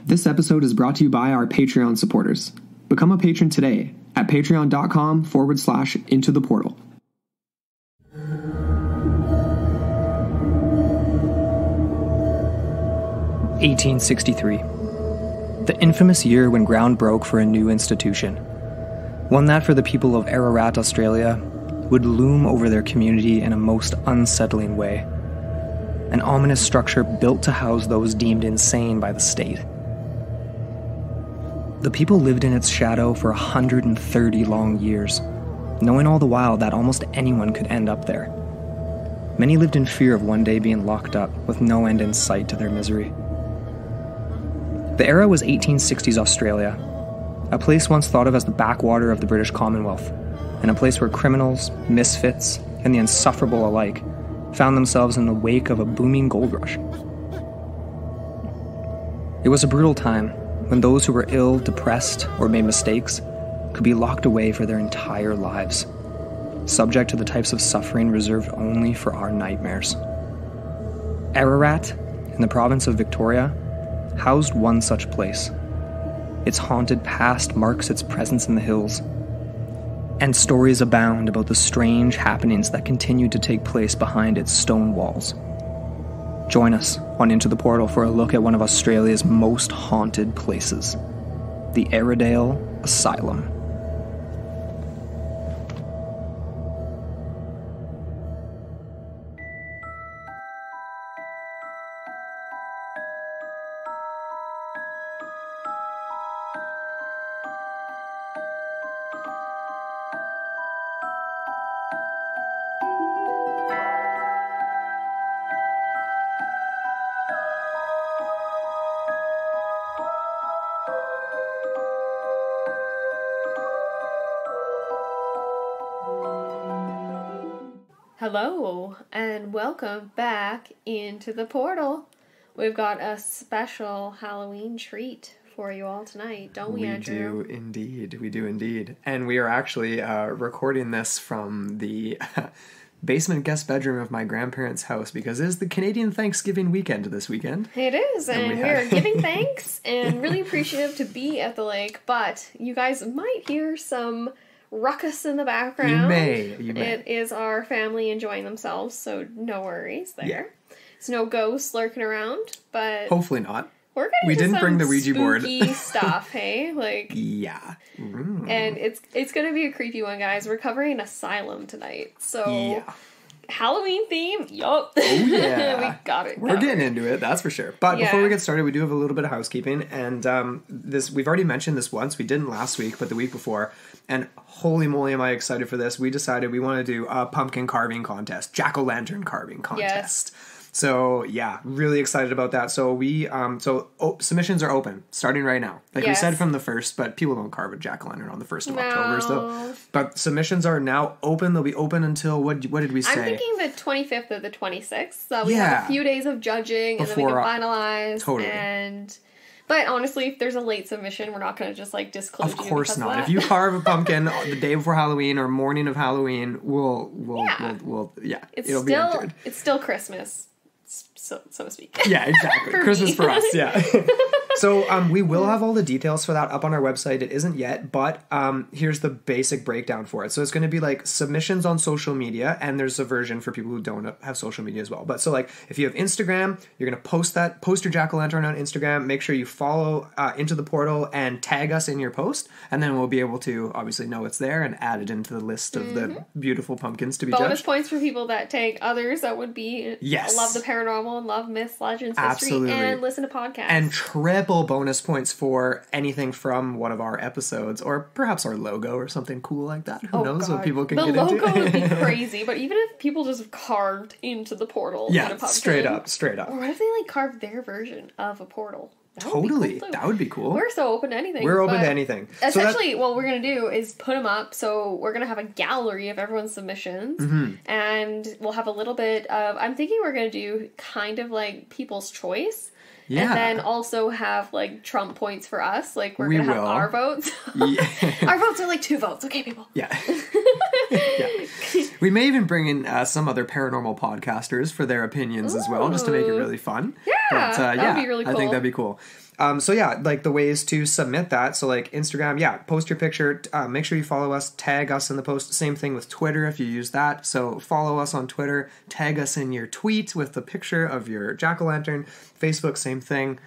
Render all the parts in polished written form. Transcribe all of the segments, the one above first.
This episode is brought to you by our Patreon supporters. Become a patron today at patreon.com/into the portal. (1863), the infamous year when ground broke for a new institution. One that for the people of Ararat, Australia, would loom over their community in a most unsettling way. An ominous structure built to house those deemed insane by the state. The people lived in its shadow for 130 long years, knowing all the while that almost anyone could end up there. Many lived in fear of one day being locked up with no end in sight to their misery. The era was 1860s Australia, a place once thought of as the backwater of the British Commonwealth, and a place where criminals, misfits, and the insufferable alike found themselves in the wake of a booming gold rush. It was a brutal time when those who were ill, depressed, or made mistakes could be locked away for their entire lives, subject to the types of suffering reserved only for our nightmares. Ararat, in the province of Victoria, housed one such place. Its haunted past marks its presence in the hills, and stories abound about the strange happenings that continue to take place behind its stone walls. Join us on Into the Portal for a look at one of Australia's most haunted places, the Aradale Asylum. Hello, and welcome back into the portal. We've got a special Halloween treat for you all tonight, don't we, Andrew? We do indeed. And we are actually recording this from the basement guest bedroom of my grandparents' house because it is the Canadian Thanksgiving weekend this weekend. It is, and we are giving thanks and really appreciative to be at the lake, but you guys might hear some ruckus in the background. You may. It is our family enjoying themselves, so no worries there. Yeah. It's no ghosts lurking around, but hopefully not. We're getting didn't some bring the Ouija board. spooky stuff, hey? Yeah. And it's gonna be a creepy one, guys. We're covering Asylum tonight, so yeah. Halloween theme, yup. Oh yeah, we got it. We're getting into it, that's for sure. But before we get started, we do have a little bit of housekeeping, and this we've already mentioned this once. We didn't last week, but the week before. And holy moly, am I excited for this! We decided we want to do a pumpkin carving contest, jack-o'-lantern carving contest. Yes. So yeah, really excited about that. So we submissions are open starting right now. Like we said from the first, but people don't carve a jack-o'-lantern on the 1st of October. So, but submissions are now open. They'll be open until what did we say? I'm thinking the 25th or the 26th. So we have a few days of judging, and then we can finalize. Totally. But honestly, if there's a late submission, we're not going to just disclose. Of course not. If you carve a pumpkin the day before Halloween or morning of Halloween, it'll be entered. It's still Christmas. So to speak. Yeah, exactly. Christmas for us, yeah. So we will have all the details for that up on our website. It isn't yet, but here's the basic breakdown for it. So it's going to be like submissions on social media, and there's a version for people who don't have social media as well. But so like if you have Instagram, you're going to post your jack-o'-lantern on Instagram. Make sure you follow Into the Portal and tag us in your post, and then we'll be able to obviously know it's there and add it into the list of the beautiful pumpkins to be judged. Bonus points for people that tag others that would be love the paranormal and love myths, legends, history, and listen to podcasts. And triple bonus points for anything from one of our episodes, or perhaps our logo or something cool like that. Who knows what people can get into. The logo would be crazy, but even if people just carved into the portal in a pumpkin. straight up. Or what if they carved their version of a portal? Totally. That would be cool. We're so open to anything. We're open to anything. Essentially, what we're going to do is put them up. So we're going to have a gallery of everyone's submissions. Mm-hmm. And we'll have a little bit of... I'm thinking we're going to do kind of like People's Choice. Yeah. And then also have, like, Trump points for us. Like, we're going to have our votes. Yeah. Our votes are like 2 votes. Okay, people? Yeah. Yeah. We may even bring in some other paranormal podcasters for their opinions as well, just to make it really fun. Yeah. But, that would be really cool. I think that'd be cool. So yeah, like the ways to submit that. So like Instagram, yeah, post your picture. Make sure you follow us. Tag us in the post. Same thing with Twitter if you use that. So follow us on Twitter. Tag us in your tweet with the picture of your jack-o'-lantern. Facebook, same thing.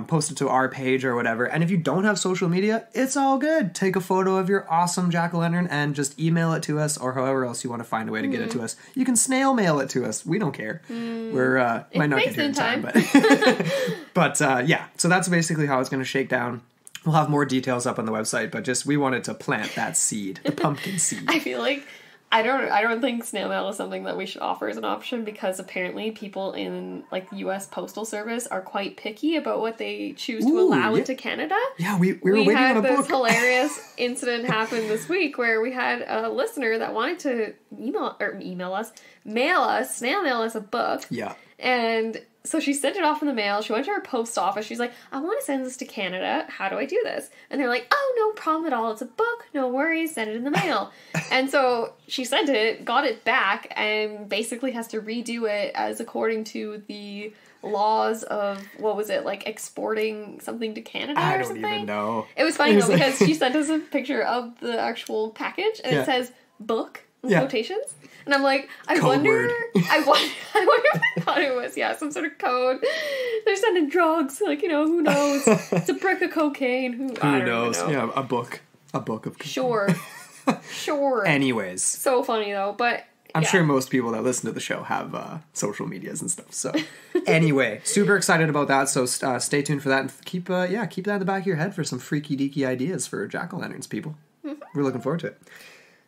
Post it to our page or whatever. And if you don't have social media, it's all good. Take a photo of your awesome jack-o'-lantern and just email it to us, or however else you want to find a way to get it to us. You can snail mail it to us. We don't care. We're might not get here in time, but yeah. So that's basically how it's going to shake down. We'll have more details up on the website, but just we wanted to plant that seed, the pumpkin seed. I feel like I don't think snail mail is something that we should offer as an option, because apparently people in like the U.S. Postal Service are quite picky about what they choose to allow into Canada. Yeah, we were waiting on a book. We had this hilarious incident happen this week where we had a listener that wanted to snail mail us a book. Yeah. And so she sent it off in the mail. She went to her post office. She's like, I want to send this to Canada. How do I do this? And they're like, oh, no problem at all. It's a book. No worries. Send it in the mail. And so she sent it, got it back, and basically has to redo it as according to the laws of, what was it, like exporting something to Canada or something? I don't even know. It was funny though, because she sent us a picture of the actual package, and it says book in quotations. And I'm like, I wonder if they thought it was, some sort of code. They're sending drugs. Like, who knows? It's a brick of cocaine. Who knows? Yeah, a book of cocaine. Sure. Anyways. So funny, though. But I'm sure most people that listen to the show have social medias and stuff. So anyway, super excited about that. So stay tuned for that. And keep that in the back of your head for some freaky deaky ideas for jack-o'-lanterns, people. Mm-hmm. We're looking forward to it.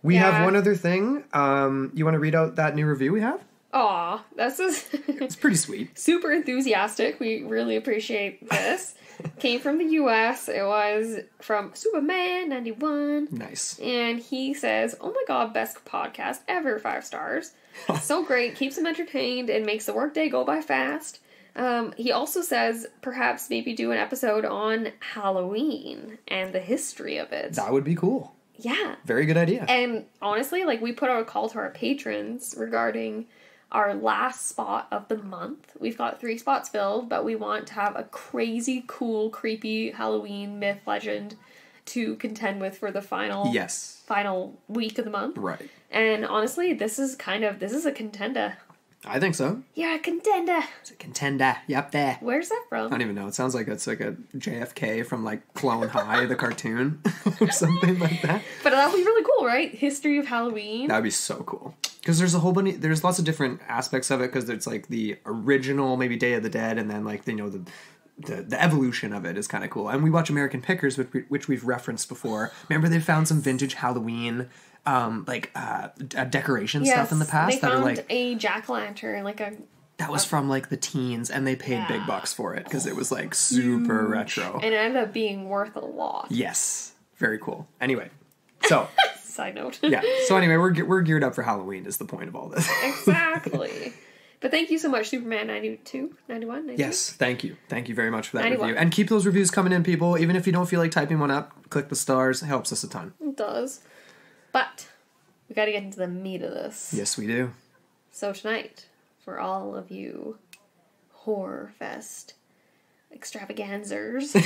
We have one other thing. You want to read out that new review we have? Aw, this is... It's pretty sweet. Super enthusiastic. We really appreciate this. Came from the U.S. It was from Superman91. Nice. And he says, oh my god, best podcast ever, 5 stars. So great, keeps him entertained and makes the workday go by fast. He also says perhaps maybe do an episode on Halloween and the history of it. That would be cool. Yeah. Very good idea. And honestly, like, we put out a call to our patrons regarding our last spot of the month. We've got 3 spots filled, but we want to have a crazy, cool, creepy Halloween myth legend to contend with for the final week of the month. Right. And honestly, this is a contender. I think so. You're a contender. It's a contender. Yep, there. Where's that from? I don't even know. It sounds like it's like a JFK from like Clone High, the cartoon, or something like that. But that would be really cool, right? History of Halloween. That would be so cool. Because there's there's lots of different aspects of it, because it's like the original, maybe Day of the Dead, and then like, the evolution of it is kind of cool. And we watch American Pickers, which we've referenced before. Remember they found some vintage Halloween decoration stuff in the past. They found a jack-o'-lantern, that was from like the teens, and they paid big bucks for it because it was like super retro, and it ended up being worth a lot. Yes, very cool. Anyway, so side note. So anyway, we're geared up for Halloween is the point of all this. Exactly. But thank you so much, Superman 92, 91, 92. Yes, thank you very much for that 91. Review, and keep those reviews coming in, people. Even if you don't feel like typing one up, click the stars. It helps us a ton. It does. But we got to get into the meat of this. Yes, we do. So tonight, for all of you horror fest extravaganzers, I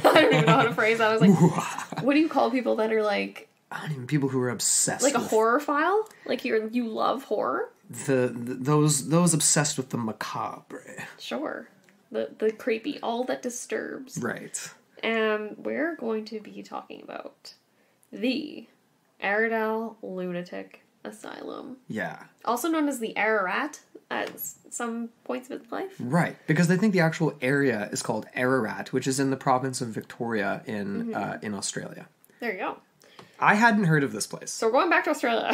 don't even know how to phrase that. I was like, what do you call people that are like? I don't even, people who are obsessed. Like with a horror file? Like you love horror? Those obsessed with the macabre. Sure. The creepy, all that disturbs. Right. And we're going to be talking about the Aradale Lunatic Asylum. Yeah. Also known as the Ararat at some points of its life. Right. Because I think the actual area is called Ararat, which is in the province of Victoria in Australia. There you go. I hadn't heard of this place. So we're going back to Australia.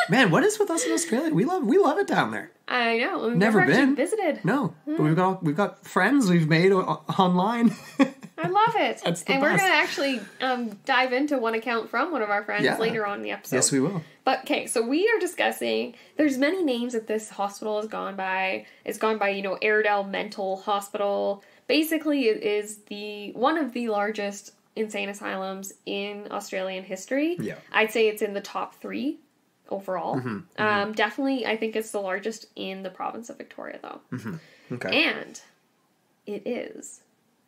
Man, what is with us in Australia? We love it down there. I know. We've never been visited. No. But we've got friends we've made online. I love it. That's the best. We're going to actually dive into one account from one of our friends later on in the episode. Yes, we will. But, okay, so we are discussing, there's many names that this hospital has gone by. It's gone by, Aradale Mental Hospital. Basically, it is one of the largest insane asylums in Australian history. Yeah. I'd say it's in the top 3 overall. Definitely, I think it's the largest in the province of Victoria, though. Okay. And it is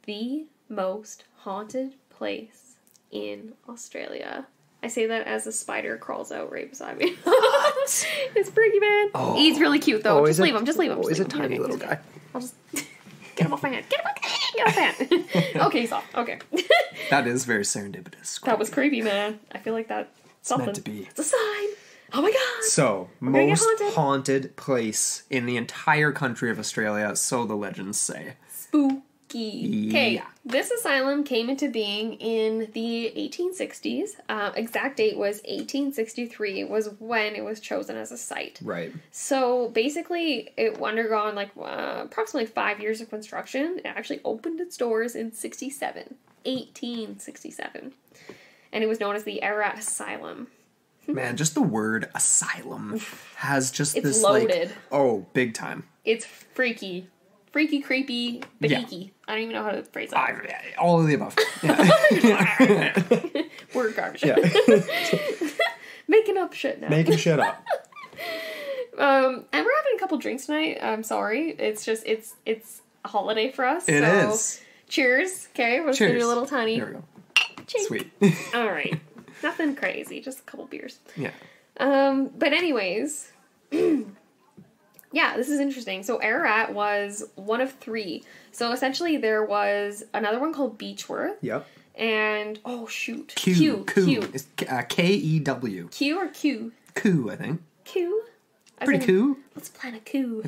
the most haunted place in Australia. I say that as a spider crawls out right beside me. It's freaky, man. Oh. He's really cute, though. Just leave him. Just leave him. He's a tiny little guy. I'll just get him off my hand. Get him off my hand. Okay, he's off. Okay. That is very serendipitous. That was creepy, man. I feel like that. It's meant to be. It's a sign. Oh my god. So, most haunted place in the entire country of Australia, so the legends say. Spooky. Okay, This asylum came into being in the 1860s. Exact date was 1863 was when it was chosen as a site. Right. So basically, it undergone like approximately 5 years of construction. It actually opened its doors in 1867. And it was known as the Aradale Asylum. Man, just the word asylum has just it's this loaded. Big time. It's freaky. Freaky, creepy, beaky. Yeah. I don't even know how to phrase that. All of the above. Yeah. Word garbage. Yeah. Making up shit now. Making shit up. And we're having a couple drinks tonight. I'm sorry. It's just, it's a holiday for us. It is. Cheers. Okay, we're just going to do a little tiny. There we go. Chink. Sweet. All right. Nothing crazy. Just a couple beers. Yeah. But anyways... Yeah, this is interesting. So Ararat was one of three. So essentially there was another one called Beechworth. Yep. And, oh shoot. Q. It's K-E-W. Q or Q? Q, I think. Q? Pretty cool. Let's plan a coup.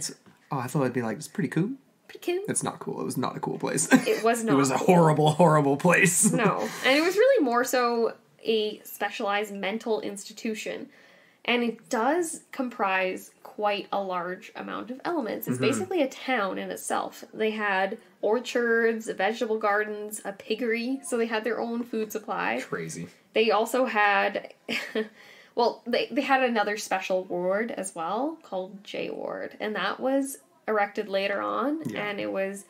I thought it'd be like, it's pretty cool. Pretty cool. It's not cool. It was not a cool place. It was not. It was a horrible, horrible place. No. And it was really more so a specialized mental institution. And it does comprise quite a large amount of elements. It's basically a town in itself. They had orchards, vegetable gardens, a piggery, so they had their own food supply. Crazy. They also had, well, they had another special ward as well called J Ward, and that was erected later on, and it was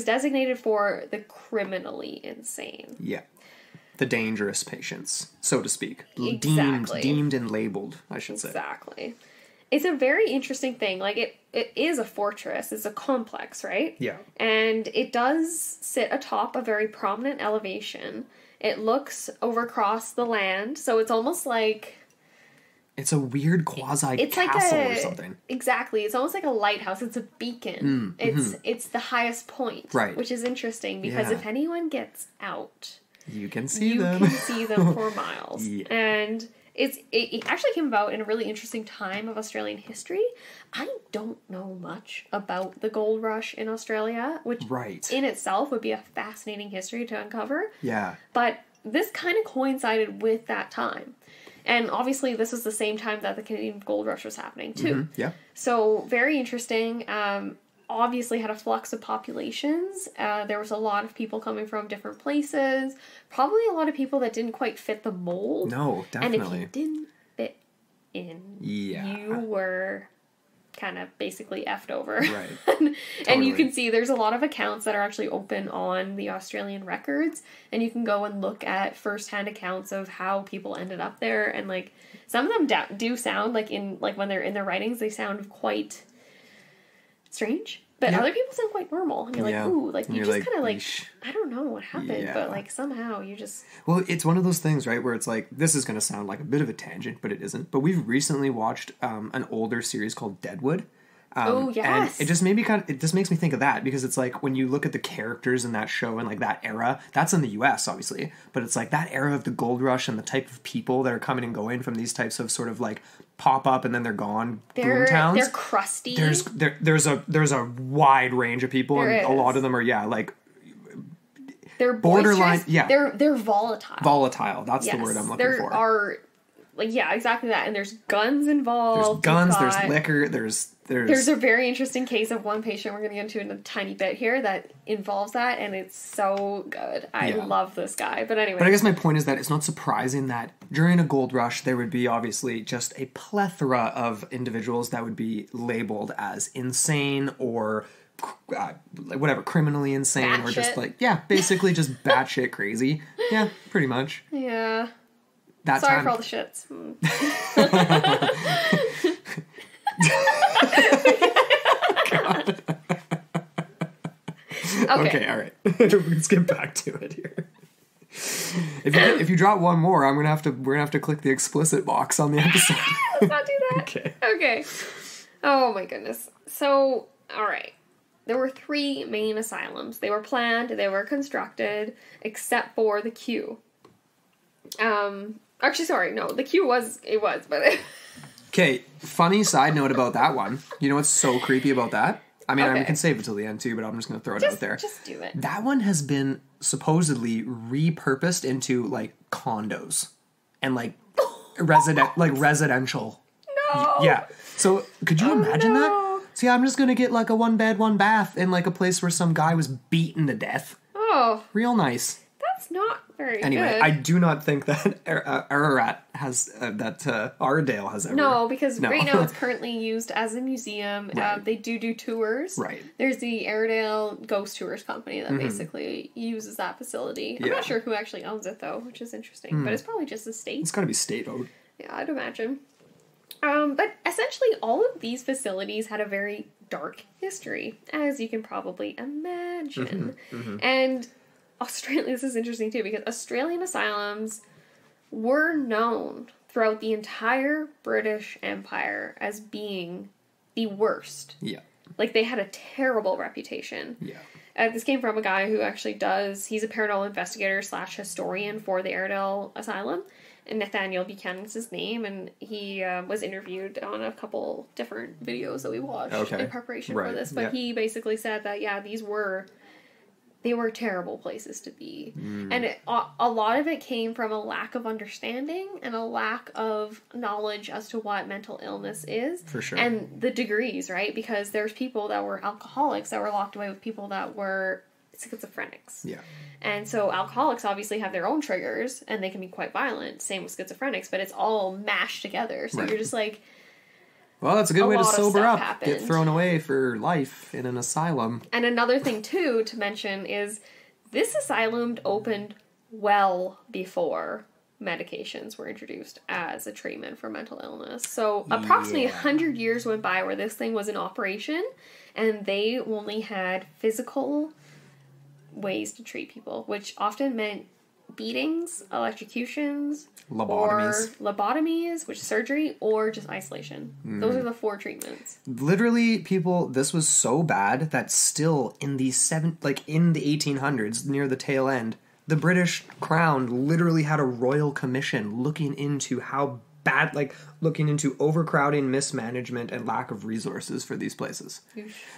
designated for the criminally insane. Yeah. The dangerous patients, so to speak. Exactly. Deemed and labeled, I should say. Exactly. It's a very interesting thing. Like, it is a fortress. It's a complex, right? Yeah. And it does sit atop a very prominent elevation. It looks over across the land, so it's almost like... It's a weird quasi-castle or something. Exactly. It's almost like a lighthouse. It's a beacon. It's the highest point. Right. Which is interesting, because if anyone gets out... You can see them. You can see them for miles. Yeah. And it actually came about in a really interesting time of Australian history. I don't know much about the gold rush in Australia, which in itself would be a fascinating history to uncover. Yeah. But this kind of coincided with that time. And obviously this was the same time that the Canadian gold rush was happening too. Yeah. So very interesting. Obviously had a flux of populations. There was a lot of people coming from different places. Probably a lot of people that didn't quite fit the mold. No, definitely. And if you didn't fit in, you were kind of basically effed over. Right. And you can see there's a lot of accounts that are actually open on the Australian records. And you can go and look at first-hand accounts of how people ended up there. And like some of them do sound like when they're in their writings, they sound quite... strange, but other people sound quite normal, and you're like, ooh, like you just kind of like, I don't know what happened, but like somehow you just... Well, it's one of those things, right, where it's like, this is going to sound like a bit of a tangent, but it isn't. But we've recently watched an older series called Deadwood. Oh, yes. And it just made me it just makes me think of that, because it's like when you look at the characters in that show and like that era, that's in the US obviously, but it's like that era of the gold rush and the type of people that are coming and going from these types of sort of like pop up and then they're gone boom towns. They're crusty. There's a wide range of people, and a lot of them are like they're borderline. Yeah, they're volatile. Volatile. That's the word I'm looking for. There are exactly that, and there's guns involved. There's guns. There's liquor. There's a very interesting case of one patient we're going to get into in a tiny bit here that involves that, and it's so good. I love this guy. But anyway. But I guess my point is that it's not surprising that during a gold rush, there would be obviously just a plethora of individuals that would be labeled as insane or whatever, criminally insane, bat or just shit. Basically just batshit crazy. Yeah, pretty much. Yeah. That Sorry time... for all the shits. Okay, all right. Let's get back to it here. If you drop one more, we're gonna have to click the explicit box on the episode. Let's not do that. Okay. Oh my goodness. So, all right. There were 3 main asylums. They were planned, they were constructed, except for the Q. Actually, sorry, no, the Q was, but... Okay, funny side note about that one. You know what's so creepy about that? I mean, we can save it till the end too, but I'm just going to throw it out there. Just do it. That one has been supposedly repurposed into, like, condos. And, like, residential. No! Yeah. So, could you imagine that? See, I'm just going to get, like, a 1-bed, 1-bath in, like, a place where some guy was beaten to death. Oh. Real nice. That's not very Anyway, good. I do not think that Ararat has, Aradale has ever. No, because right now it's currently used as a museum. Right. They do tours. Right. There's the Aradale Ghost Tours Company that basically uses that facility. I'm not sure who actually owns it, though, which is interesting. But it's probably just the state. It's got to be state-owned. Yeah, I'd imagine. But essentially, all of these facilities had a very dark history, as you can probably imagine. And Australia, this is interesting too, because Australian asylums were known throughout the entire British Empire as being the worst. Yeah. Like, they had a terrible reputation. Yeah. This came from a guy who actually he's a paranormal investigator / historian for the Aradale Asylum. And Nathaniel Buchanan's his name, and he was interviewed on a couple different videos that we watched in preparation for this. But he basically said that, they were terrible places to be. And a lot of it came from a lack of understanding and a lack of knowledge as to what mental illness is. For sure. And the degrees, right? Because there's people that were alcoholics that were locked away with people that were schizophrenics. Yeah. And so alcoholics obviously have their own triggers, and they can be quite violent. Same with schizophrenics, but it's all mashed together. So you're just like... Well, that's a good way to sober up. Happened. Get thrown away for life in an asylum. And another thing, too, to mention is this asylum opened well before medications were introduced as a treatment for mental illness. So approximately 100 years went by where this thing was in operation, and they only had physical ways to treat people, which often meant beatings, electrocutions, lobotomies, which is surgery, or just isolation. Those are the 4 treatments. Literally, people, this was so bad that still in the in the 1800s, near the tail end, the British Crown literally had a royal commission looking into how bad, looking into overcrowding, mismanagement, and lack of resources for these places.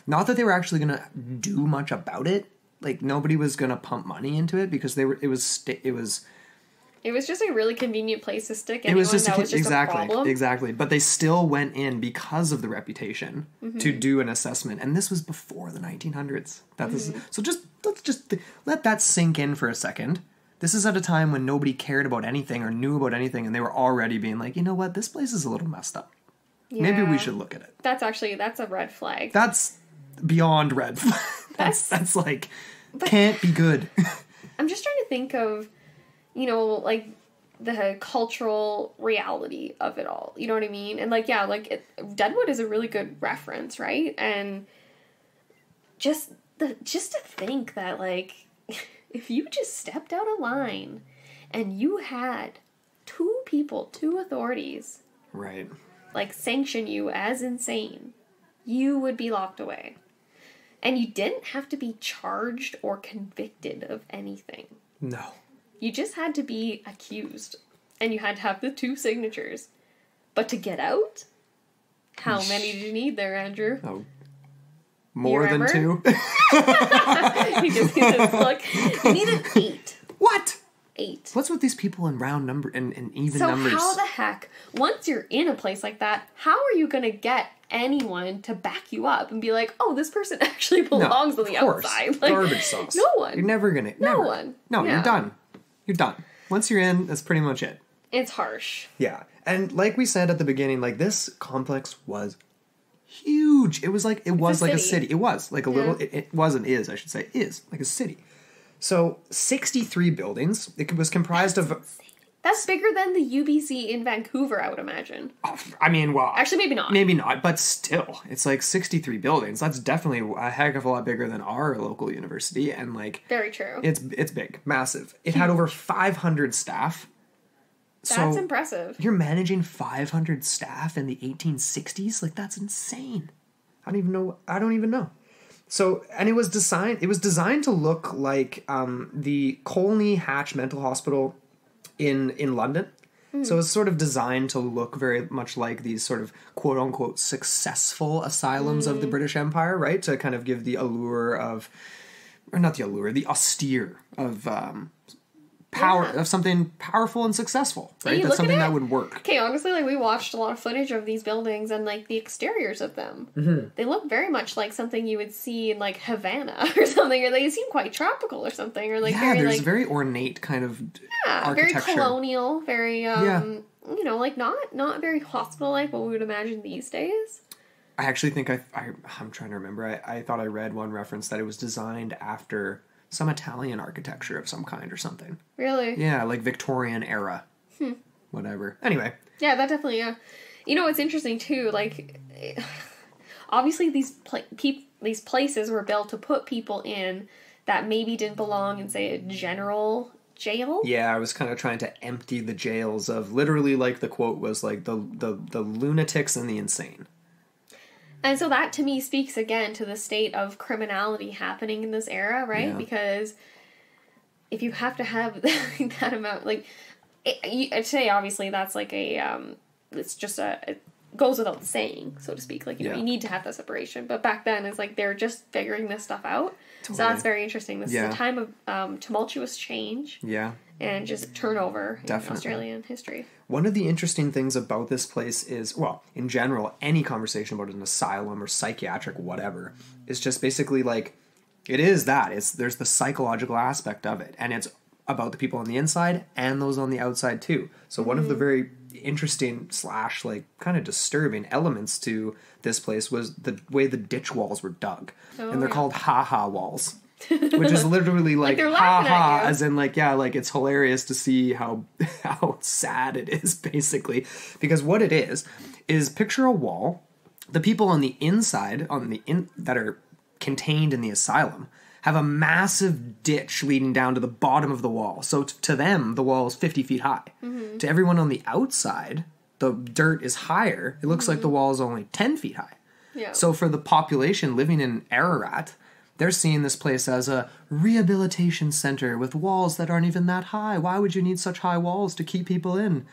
Not that they were actually going to do much about it. Like, nobody was going to pump money into it because it was just a really convenient place to stick anyone that was just a problem. Exactly. But they still went in because of the reputation to do an assessment. And this was before the 1900s. So let's just let that sink in for a second. This is at a time when nobody cared about anything or knew about anything, and they were already being like, you know what, this place is a little messed up. Yeah. Maybe we should look at it. That's a red flag. That's beyond red flag. That's like, can't be good. I'm just trying to think of, the cultural reality of it all. You know what I mean? And Deadwood is a really good reference, right? And just to think that, if you just stepped out of line and you had 2 authorities, right, sanction you as insane, you would be locked away. And you didn't have to be charged or convicted of anything. No. You just had to be accused. And you had to have the 2 signatures. But to get out? How many did you need there, Andrew? Oh. More than 2? He just look. You needed 8. What? 8. What's with these people in round number and even numbers? So how the heck, once you're in a place like that, how are you going to get anyone to back you up and be like, oh, this person actually belongs on the outside? Garbage sauce. No one. You're never going to. No one. No, you're done. You're done. Once you're in, that's pretty much it. It's harsh. Yeah. And like we said at the beginning, this complex was huge. It was like a city. It was like a little, it wasn't, is, I should say, is like a city. So 63 buildings. It was comprised of That's bigger than the UBC in Vancouver, I would imagine. I mean, well... Actually, maybe not. Maybe not, but still. It's like 63 buildings. That's definitely a heck of a lot bigger than our local university, and like... Very true. It's big. Massive. It had over 500 staff. That's impressive. You're managing 500 staff in the 1860s? Like, that's insane. I don't even know. So, and it was designed to look like the Colney Hatch Mental Hospital in London. So it's sort of designed to look very much like these sort of quote-unquote successful asylums of the British Empire, right? To kind of give the allure of... Or not the allure, the austere of... power of something powerful and successful, right? That's something that would work. Okay, honestly, like we watched a lot of footage of these buildings and like the exteriors of them. Mm-hmm. They look very much like something you would see in like Havana or something, or they seem quite tropical or something, or like there's very ornate kind of architecture. Very colonial, very you know, like not very hospital-like what we would imagine these days. I actually think I'm trying to remember. I thought I read one reference that it was designed after some Italian architecture of some kind or something. Really? Yeah, like Victorian era. Whatever. Anyway. Yeah, that definitely, yeah. You know, it's interesting, too, like, obviously these places were built to put people in that maybe didn't belong in, say, a general jail? Yeah, I was kind of trying to empty the jails of, literally, like, the quote was, like, the lunatics and the insane. And so that, to me, speaks again to the state of criminality happening in this era, right? Yeah. Because if you have to have that amount, like, today, obviously, that's like it's just it goes without saying, so to speak. Like, you know, you need to have that separation. But back then, it's like they're just figuring this stuff out. Totally. So that's very interesting. This is a time of tumultuous change. Yeah. And just turnover in Australian history. One of the interesting things about this place is, well, in general, any conversation about an asylum or psychiatric whatever is just basically like, it is that. There's the psychological aspect of it. And it's about the people on the inside and those on the outside too. So one of the very interesting / like kind of disturbing elements to this place was the way the ditch walls were dug. And they're called ha-ha walls. Which is literally like ha-ha, as in like, yeah, like it's hilarious to see how sad it is, basically. Because what it is picture a wall. The people on the inside, that are contained in the asylum, have a massive ditch leading down to the bottom of the wall. So to them, the wall is 50 feet high. Mm-hmm. To everyone on the outside, the dirt is higher. It looks like the wall is only 10 feet high. Yeah. So for the population living in Ararat, they're seeing this place as a rehabilitation center with walls that aren't even that high. Why would you need such high walls to keep people in?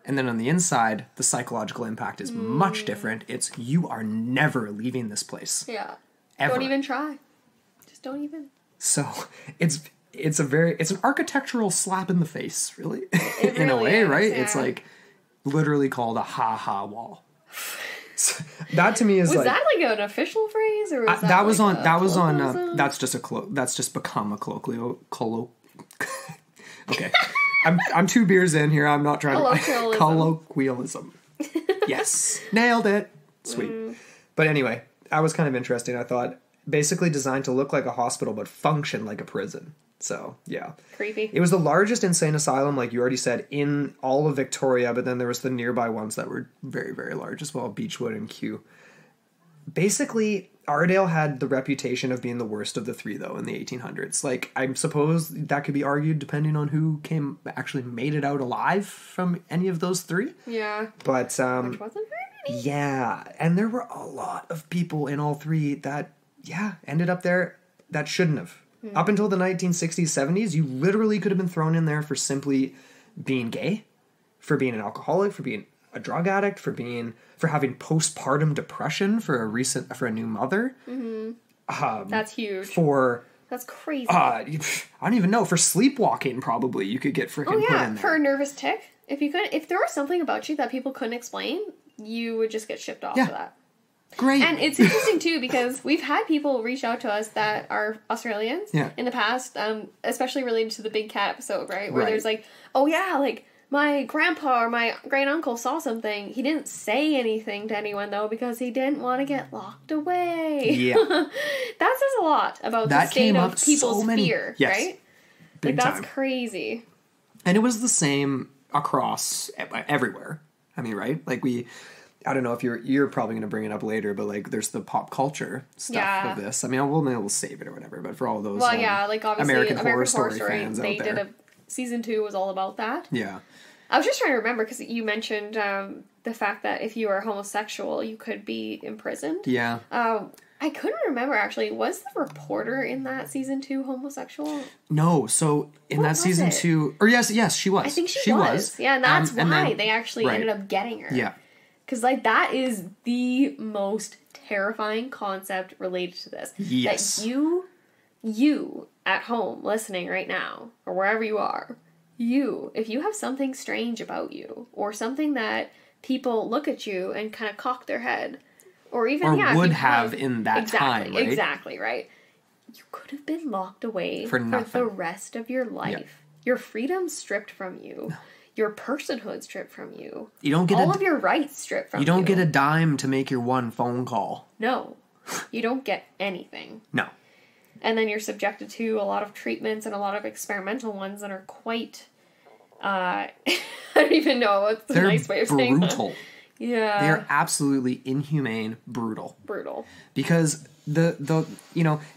And then on the inside, the psychological impact is much different. It's, you are never leaving this place. Yeah. Ever. Don't even try. Just don't even. So it's an architectural slap in the face, really. In a way, right? Yeah. It's like literally called a ha-ha wall. So that to me is was that like an official phrase, or was that's just become a colloquial. Okay, I'm 2 beers in here. I'm not trying to colloquialism. Yes, nailed it. Sweet. But anyway, that was kind of interesting. I thought basically designed to look like a hospital but function like a prison. So, yeah. Creepy. It was the largest insane asylum, like you already said, in all of Victoria, but then there was the nearby ones that were very, very large as well, Beechwood and Kew. Basically, Aradale had the reputation of being the worst of the 3, though, in the 1800s. Like, I suppose that could be argued depending on who actually made it out alive from any of those 3. Yeah. But, which wasn't very many. Yeah, and there were a lot of people in all 3 that, ended up there that shouldn't have. Up until the 1960s, 70s, you literally could have been thrown in there for simply being gay, for being an alcoholic, for being a drug addict, for having postpartum depression, for a new mother. Mm-hmm. That's huge. That's crazy. I don't even know. For sleepwalking, probably you could get freaking put in there. For a nervous tic. If there was something about you that people couldn't explain, you would just get shipped off for that. Great. And it's interesting, too, because we've had people reach out to us that are Australians in the past, especially related to the Big Cat episode, right? Where there's like, oh, yeah, like, my grandpa or my great-uncle saw something. He didn't say anything to anyone, though, because he didn't want to get locked away. Yeah. That says a lot about the state of people's fear, right? Big time. That's crazy. And it was the same... across everywhere. I mean, right? Like I don't know if you're probably going to bring it up later, but like there's the pop culture stuff of this. I mean, we'll save it or whatever, but for all those like obviously American Horror Story fans they out there. did season 2 was all about that. Yeah. I was just trying to remember because you mentioned the fact that if you were homosexual, you could be imprisoned. Yeah. I couldn't remember actually. Was the reporter in that season 2 homosexual? No. So in that season 2, or yes, she was. I think she was. Yeah, and that's why they actually ended up getting her. Yeah. Because, like, that is the most terrifying concept related to this. Yes. That you at home listening right now, or wherever you are, if you have something strange about you, or something that people look at you and kind of cock their head, or even, would have in that time, right? Exactly, right? You could have been locked away for the rest of your life. Yep. Your freedom stripped from you. No. Your personhood stripped from you. You don't get all of your rights stripped from you. You don't get a dime to make your one phone call. No. You don't get anything. No. And then you're subjected to a lot of treatments and a lot of experimental ones that are quite I don't even know what's the nice way of saying that. Brutal. Yeah. They are absolutely inhumane, brutal. Brutal. Because the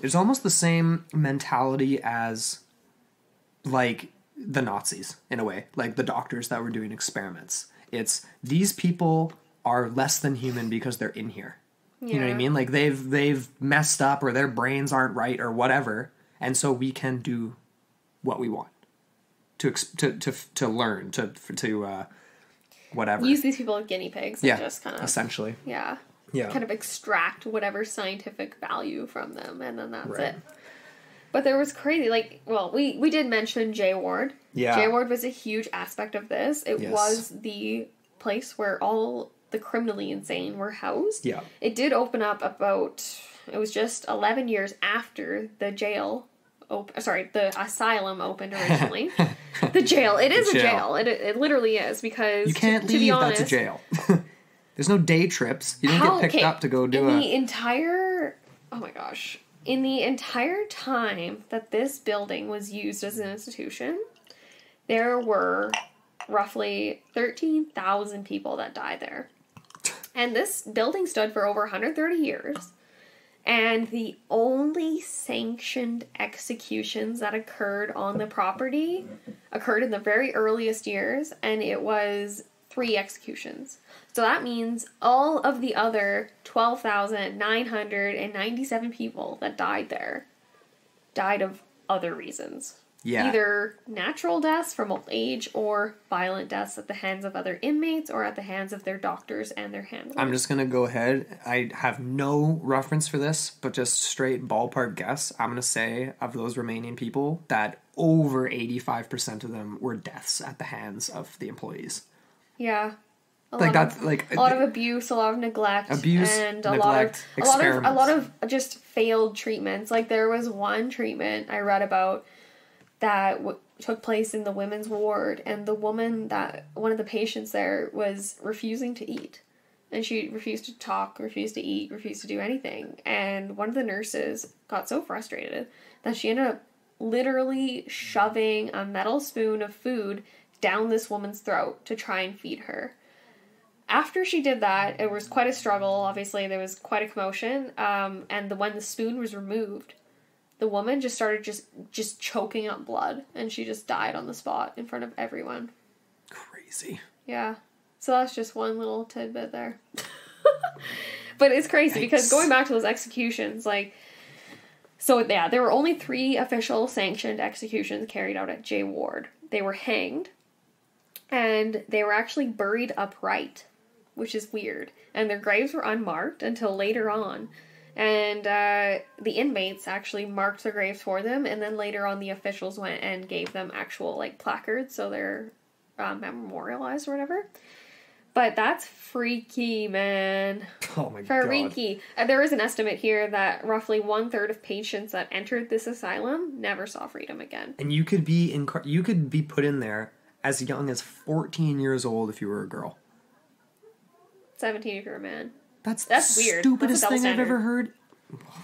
it's almost the same mentality as like the Nazis, in a way, like the doctors that were doing experiments. It's these people are less than human because they're in here. Yeah. You know what I mean? Like they've messed up, or their brains aren't right, or whatever, and so we can do what we want to learn to whatever. Use these people as guinea pigs. And just kind of essentially. Yeah. Kind of extract whatever scientific value from them, and then that's it. But there was crazy, like, well, we did mention J Ward. Yeah. J Ward was a huge aspect of this. It was the place where all the criminally insane were housed. Yeah. It did open up it was just 11 years after the jail, the asylum opened originally. The jail. It is a jail. It literally is, because, you can't leave, to be honest, that's a jail. There's no day trips. You don't get picked up to go do oh my gosh. In the entire time that this building was used as an institution, there were roughly 13,000 people that died there. And this building stood for over 130 years. And the only sanctioned executions that occurred on the property occurred in the very earliest years, and it was 3 executions. So that means all of the other 12,997 people that died there died of other reasons. Yeah. Either natural deaths from old age, or violent deaths at the hands of other inmates, or at the hands of their doctors and their handlers. I'm just going to go ahead. I have no reference for this, but just straight ballpark guess. I'm going to say, of those remaining people, that over 85% of them were deaths at the hands of the employees. Yeah. A lot of abuse, a lot of neglect, and a lot of just failed treatments. Like, there was one treatment I read about that took place in the women's ward, and the woman one of the patients there was refusing to eat, and she refused to talk, refused to eat, refused to do anything. And one of the nurses got so frustrated that she ended up literally shoving a metal spoon of food down this woman's throat to try and feed her. After she did that, it was quite a struggle. Obviously, there was quite a commotion. And when the spoon was removed, the woman just started just choking up blood, and she just died on the spot in front of everyone. Crazy. Yeah. So that's just one little tidbit there. But it's crazy because going back to those executions, there were only 3 official sanctioned executions carried out at J Ward. They were hanged, and they were actually buried upright, which is weird. And their graves were unmarked until later on. And the inmates actually marked their graves for them, and then later on the officials went and gave them actual placards, so they're memorialized or whatever. But that's freaky, man. Oh my god. Freaky. There is an estimate here that roughly 1/3 of patients that entered this asylum never saw freedom again. And you could be put in there as young as 14 years old if you were a girl. 17 if you're a man. That's weird. Stupidest thing I've ever heard.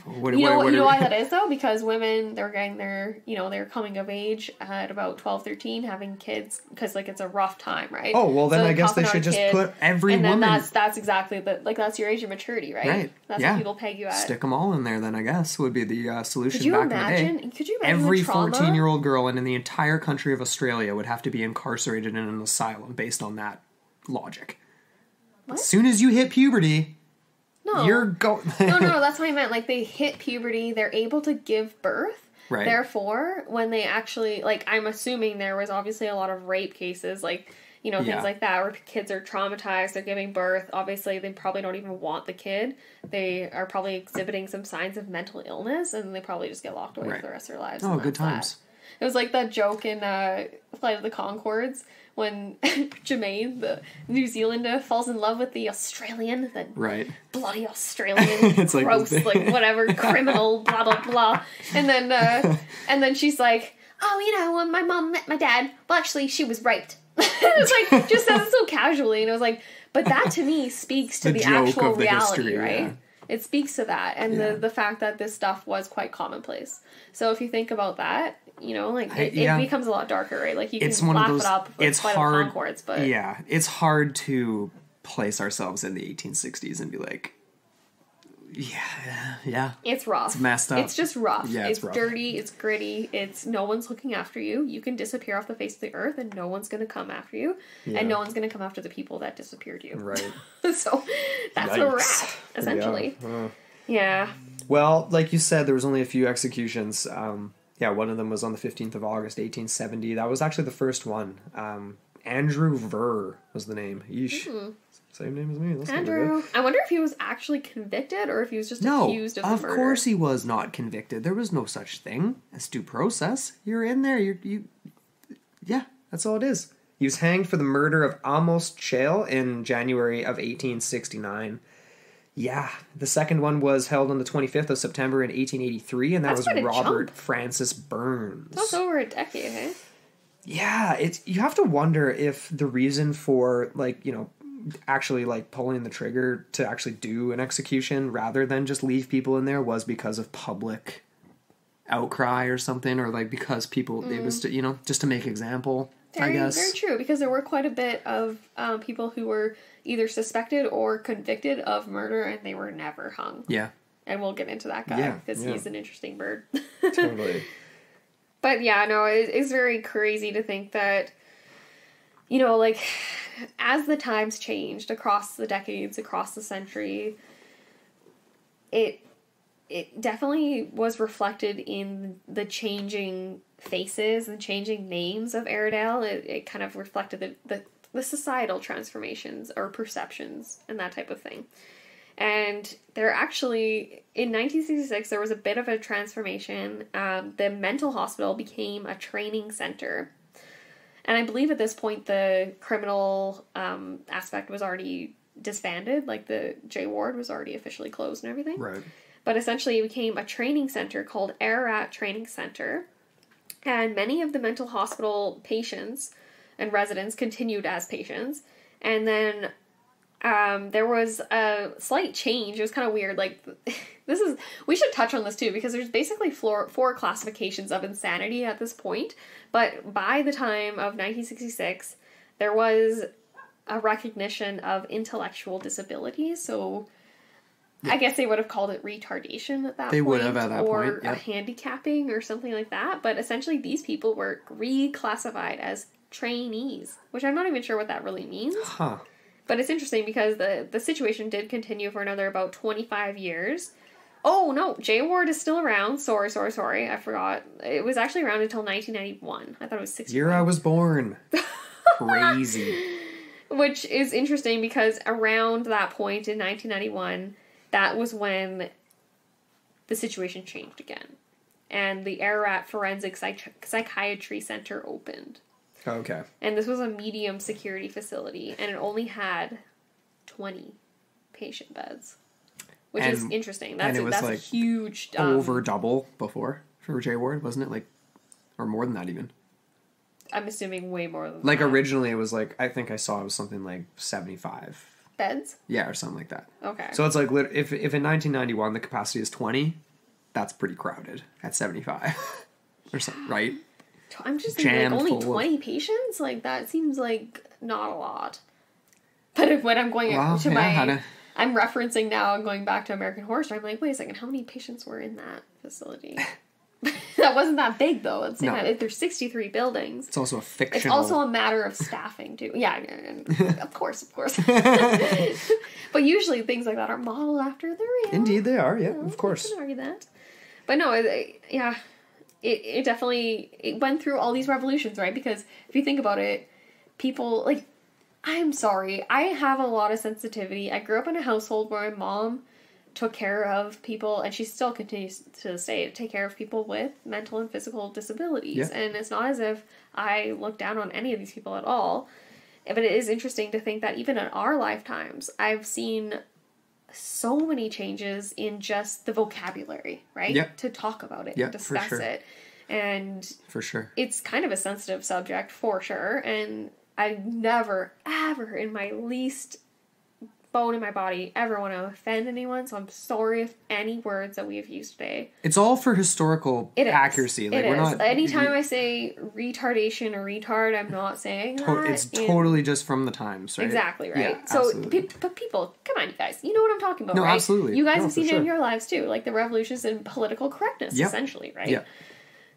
You know why that is, though? Because women, they're getting they're coming of age at about 12, 13, having kids, because, like, it's a rough time, right? Oh, well, then I guess they should just put every woman... And then that's exactly, that's your age of maturity, right? Right. That's what people peg you at. Stick them all in there, then, I guess, would be the solution back in the day. Could you imagine every 14-year-old girl in the entire country of Australia would have to be incarcerated in an asylum based on that logic. What? As soon as you hit puberty... No. You're going... No, that's what I meant. Like, they hit puberty, they're able to give birth. Right. Therefore, when they actually... Like, I'm assuming there was obviously a lot of rape cases, like, things like that, where kids are traumatized, they're giving birth. Obviously, they probably don't even want the kid. They are probably exhibiting some signs of mental illness, and they probably just get locked away for the rest of their lives. Oh, good times. It was like that joke in Flight of the Conchords, when Jermaine, the New Zealander, falls in love with the Australian, the bloody Australian, it's gross, like whatever, criminal, blah, blah, blah. And then she's like, oh, when my mom met my dad, well, actually, she was raped. It's like, just says it so casually, and it was like, but that to me speaks to the actual reality, history, right? Yeah. It speaks to that, and the fact that this stuff was quite commonplace. So if you think about that, it becomes a lot darker, right? Like, you can laugh it up with Flight of the Conchords, but... Yeah, it's hard to place ourselves in the 1860s and be like, yeah. It's rough. It's messed up. It's just rough. Yeah, it's rough. Dirty, it's gritty, it's no one's looking after you. You can disappear off the face of the earth and no one's going to come after you. Yeah. And no one's going to come after the people that disappeared you. Right. So, that's where we're at, essentially. Yeah. Well, like you said, there was only a few executions. One of them was on the 15th of August, 1870. That was actually the first one. Andrew Ver was the name. Yeesh. Mm-hmm. Same name as me. That's Andrew. I wonder if he was actually convicted or if he was just accused of the murder. Of course he was not convicted. There was no such thing as due process. You're in there. Yeah, that's all it is. He was hanged for the murder of Amos Chale in January of 1869. Yeah, the second one was held on the 25th of September in 1883, and that was Robert Francis Burns. That's over a decade, eh? Yeah, you have to wonder if the reason for, actually, pulling the trigger to actually do an execution rather than just leave people in there was because of public outcry or something, or, because people, it was, just to make example, I guess. Very true, because there were quite a bit of people who were either suspected or convicted of murder, and they were never hung. Yeah. And we'll get into that guy, because he's an interesting bird. Totally. But yeah, no, it's very crazy to think that, as the times changed across the decades, across the century, it definitely was reflected in the changing faces and changing names of Aradale. It kind of reflected the societal transformations or perceptions and that type of thing. And there actually, in 1966, there was a bit of a transformation. The mental hospital became a training center. And I believe at this point the criminal aspect was already disbanded. Like, the J ward was already officially closed and everything. Right. But essentially it became a training center called Ararat Training Center. And many of the mental hospital patients and residents continued as patients. And then there was a slight change. It was kind of weird. We should touch on this too, because there's basically four classifications of insanity at this point. But by the time of 1966, there was a recognition of intellectual disabilities. So I guess they would have called it retardation at that point. They would have at that point. Or a handicapping or something like that. But essentially these people were reclassified as trainees, which I'm not even sure what that really means. Huh. But it's interesting because the situation did continue for another about 25 years. Oh, no, J ward is still around. Sorry. I forgot. It was actually around until 1991. I thought it was 60. Year I was born. Crazy. Which is interesting because around that point in 1991, that was when the situation changed again. And the Ararat Forensic Psychiatry Center opened. Okay. And this was a medium security facility, and it only had 20 patient beds, which is interesting. That's a huge... over double before for J ward, wasn't it? Or more than that even. I'm assuming way more than that. Originally it was I think I saw it was something like 75 beds? Yeah, or something like that. Okay. So it's like, if in 1991 the capacity is 20, that's pretty crowded at 75. Or something, right? I'm just thinking, like, only 20 patients? Like, that seems like not a lot. But when I'm going I'm referencing now and going back to American Horror Story, I'm like, wait a second, how many patients were in that facility? That wasn't that big, though. It's there's 63 buildings. It's also a fictional... It's also a matter of staffing, too. Yeah, of course. But usually things like that are modeled after the real. Indeed they are, yeah, of course. I can argue that. But no, it definitely went through all these revolutions, right? Because if you think about it, people, like, I'm sorry, I have a lot of sensitivity. I grew up in a household where my mom took care of people, and she still continues to take care of people with mental and physical disabilities. Yeah. And it's not as if I look down on any of these people at all. But it is interesting to think that even in our lifetimes, I've seen so many changes in just the vocabulary, right? Yep. To talk about it and discuss it. And for sure. It's kind of a sensitive subject, for sure. And I never, ever in my least bone in my body ever want to offend anyone, so I'm sorry if any words that we have used today. It's all for historical accuracy. Like, we're not... Anytime I say retardation or retard, I'm not saying that. It's totally just from the times, right? Exactly, right? Yeah, so, absolutely. But people, come on, you guys. You know what I'm talking about, no, right? Absolutely. You guys have seen it in your lives, too. Like, the revolutions in political correctness, essentially, right? Yeah.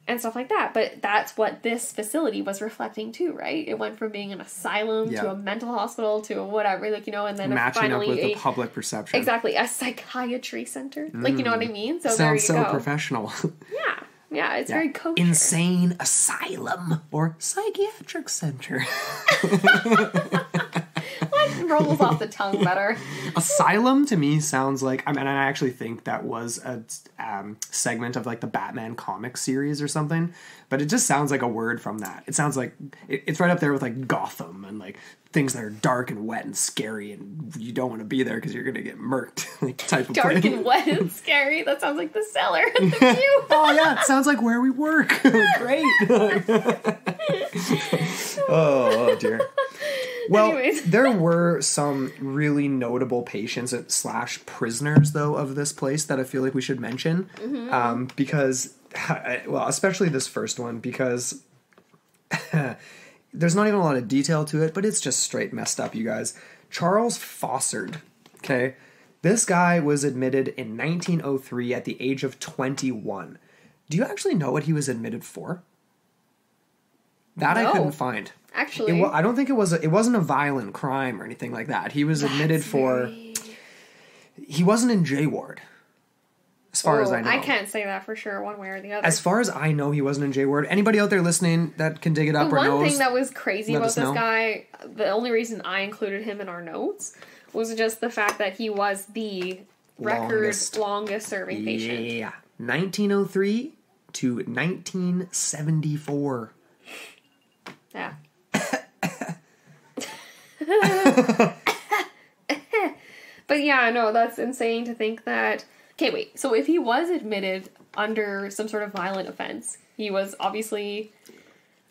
And stuff like that. But that's what this facility was reflecting too, right? It went from being an asylum to a mental hospital to a whatever, like, you know, and then matching finally up with the public perception. Exactly. A psychiatry center. Like, you know what I mean? So sounds there you go. Professional. Yeah, it's very kosher. Insane asylum or psychiatric center. Rolls off the tongue better. Asylum to me sounds like, I mean, I actually think that was a segment of like the Batman comic series or something, but it just sounds like a word from that. It sounds like it's right up there with like Gotham and like things that are dark and wet and scary, and you don't want to be there because you're gonna get murked. Like type of dark thing. And wet and scary. That sounds like the cellar at the View. Oh yeah, it sounds like where we work. Great. Oh dear. Well, anyways. There were some really notable patients / prisoners, though, of this place that I feel like we should mention. Mm-hmm. Because, well, especially this first one, because there's not even a lot of detail to it, but it's just straight messed up, you guys. Charles Fossard, okay? This guy was admitted in 1903 at the age of 21. Do you actually know what he was admitted for? That I couldn't find. Actually, I don't think it wasn't a violent crime or anything like that. He was admitted for... He wasn't in J Ward, as far as I know. I can't say that for sure, one way or the other. As far as I know, he wasn't in J Ward. Anybody out there listening that can dig it up or knows... The one thing that was crazy about this guy, the only reason I included him in our notes, was just the fact that he was the longest serving patient. Yeah. 1903 to 1974. Yeah. But yeah, no, that's insane to think that... Okay, wait. So if he was admitted under some sort of violent offense, he was obviously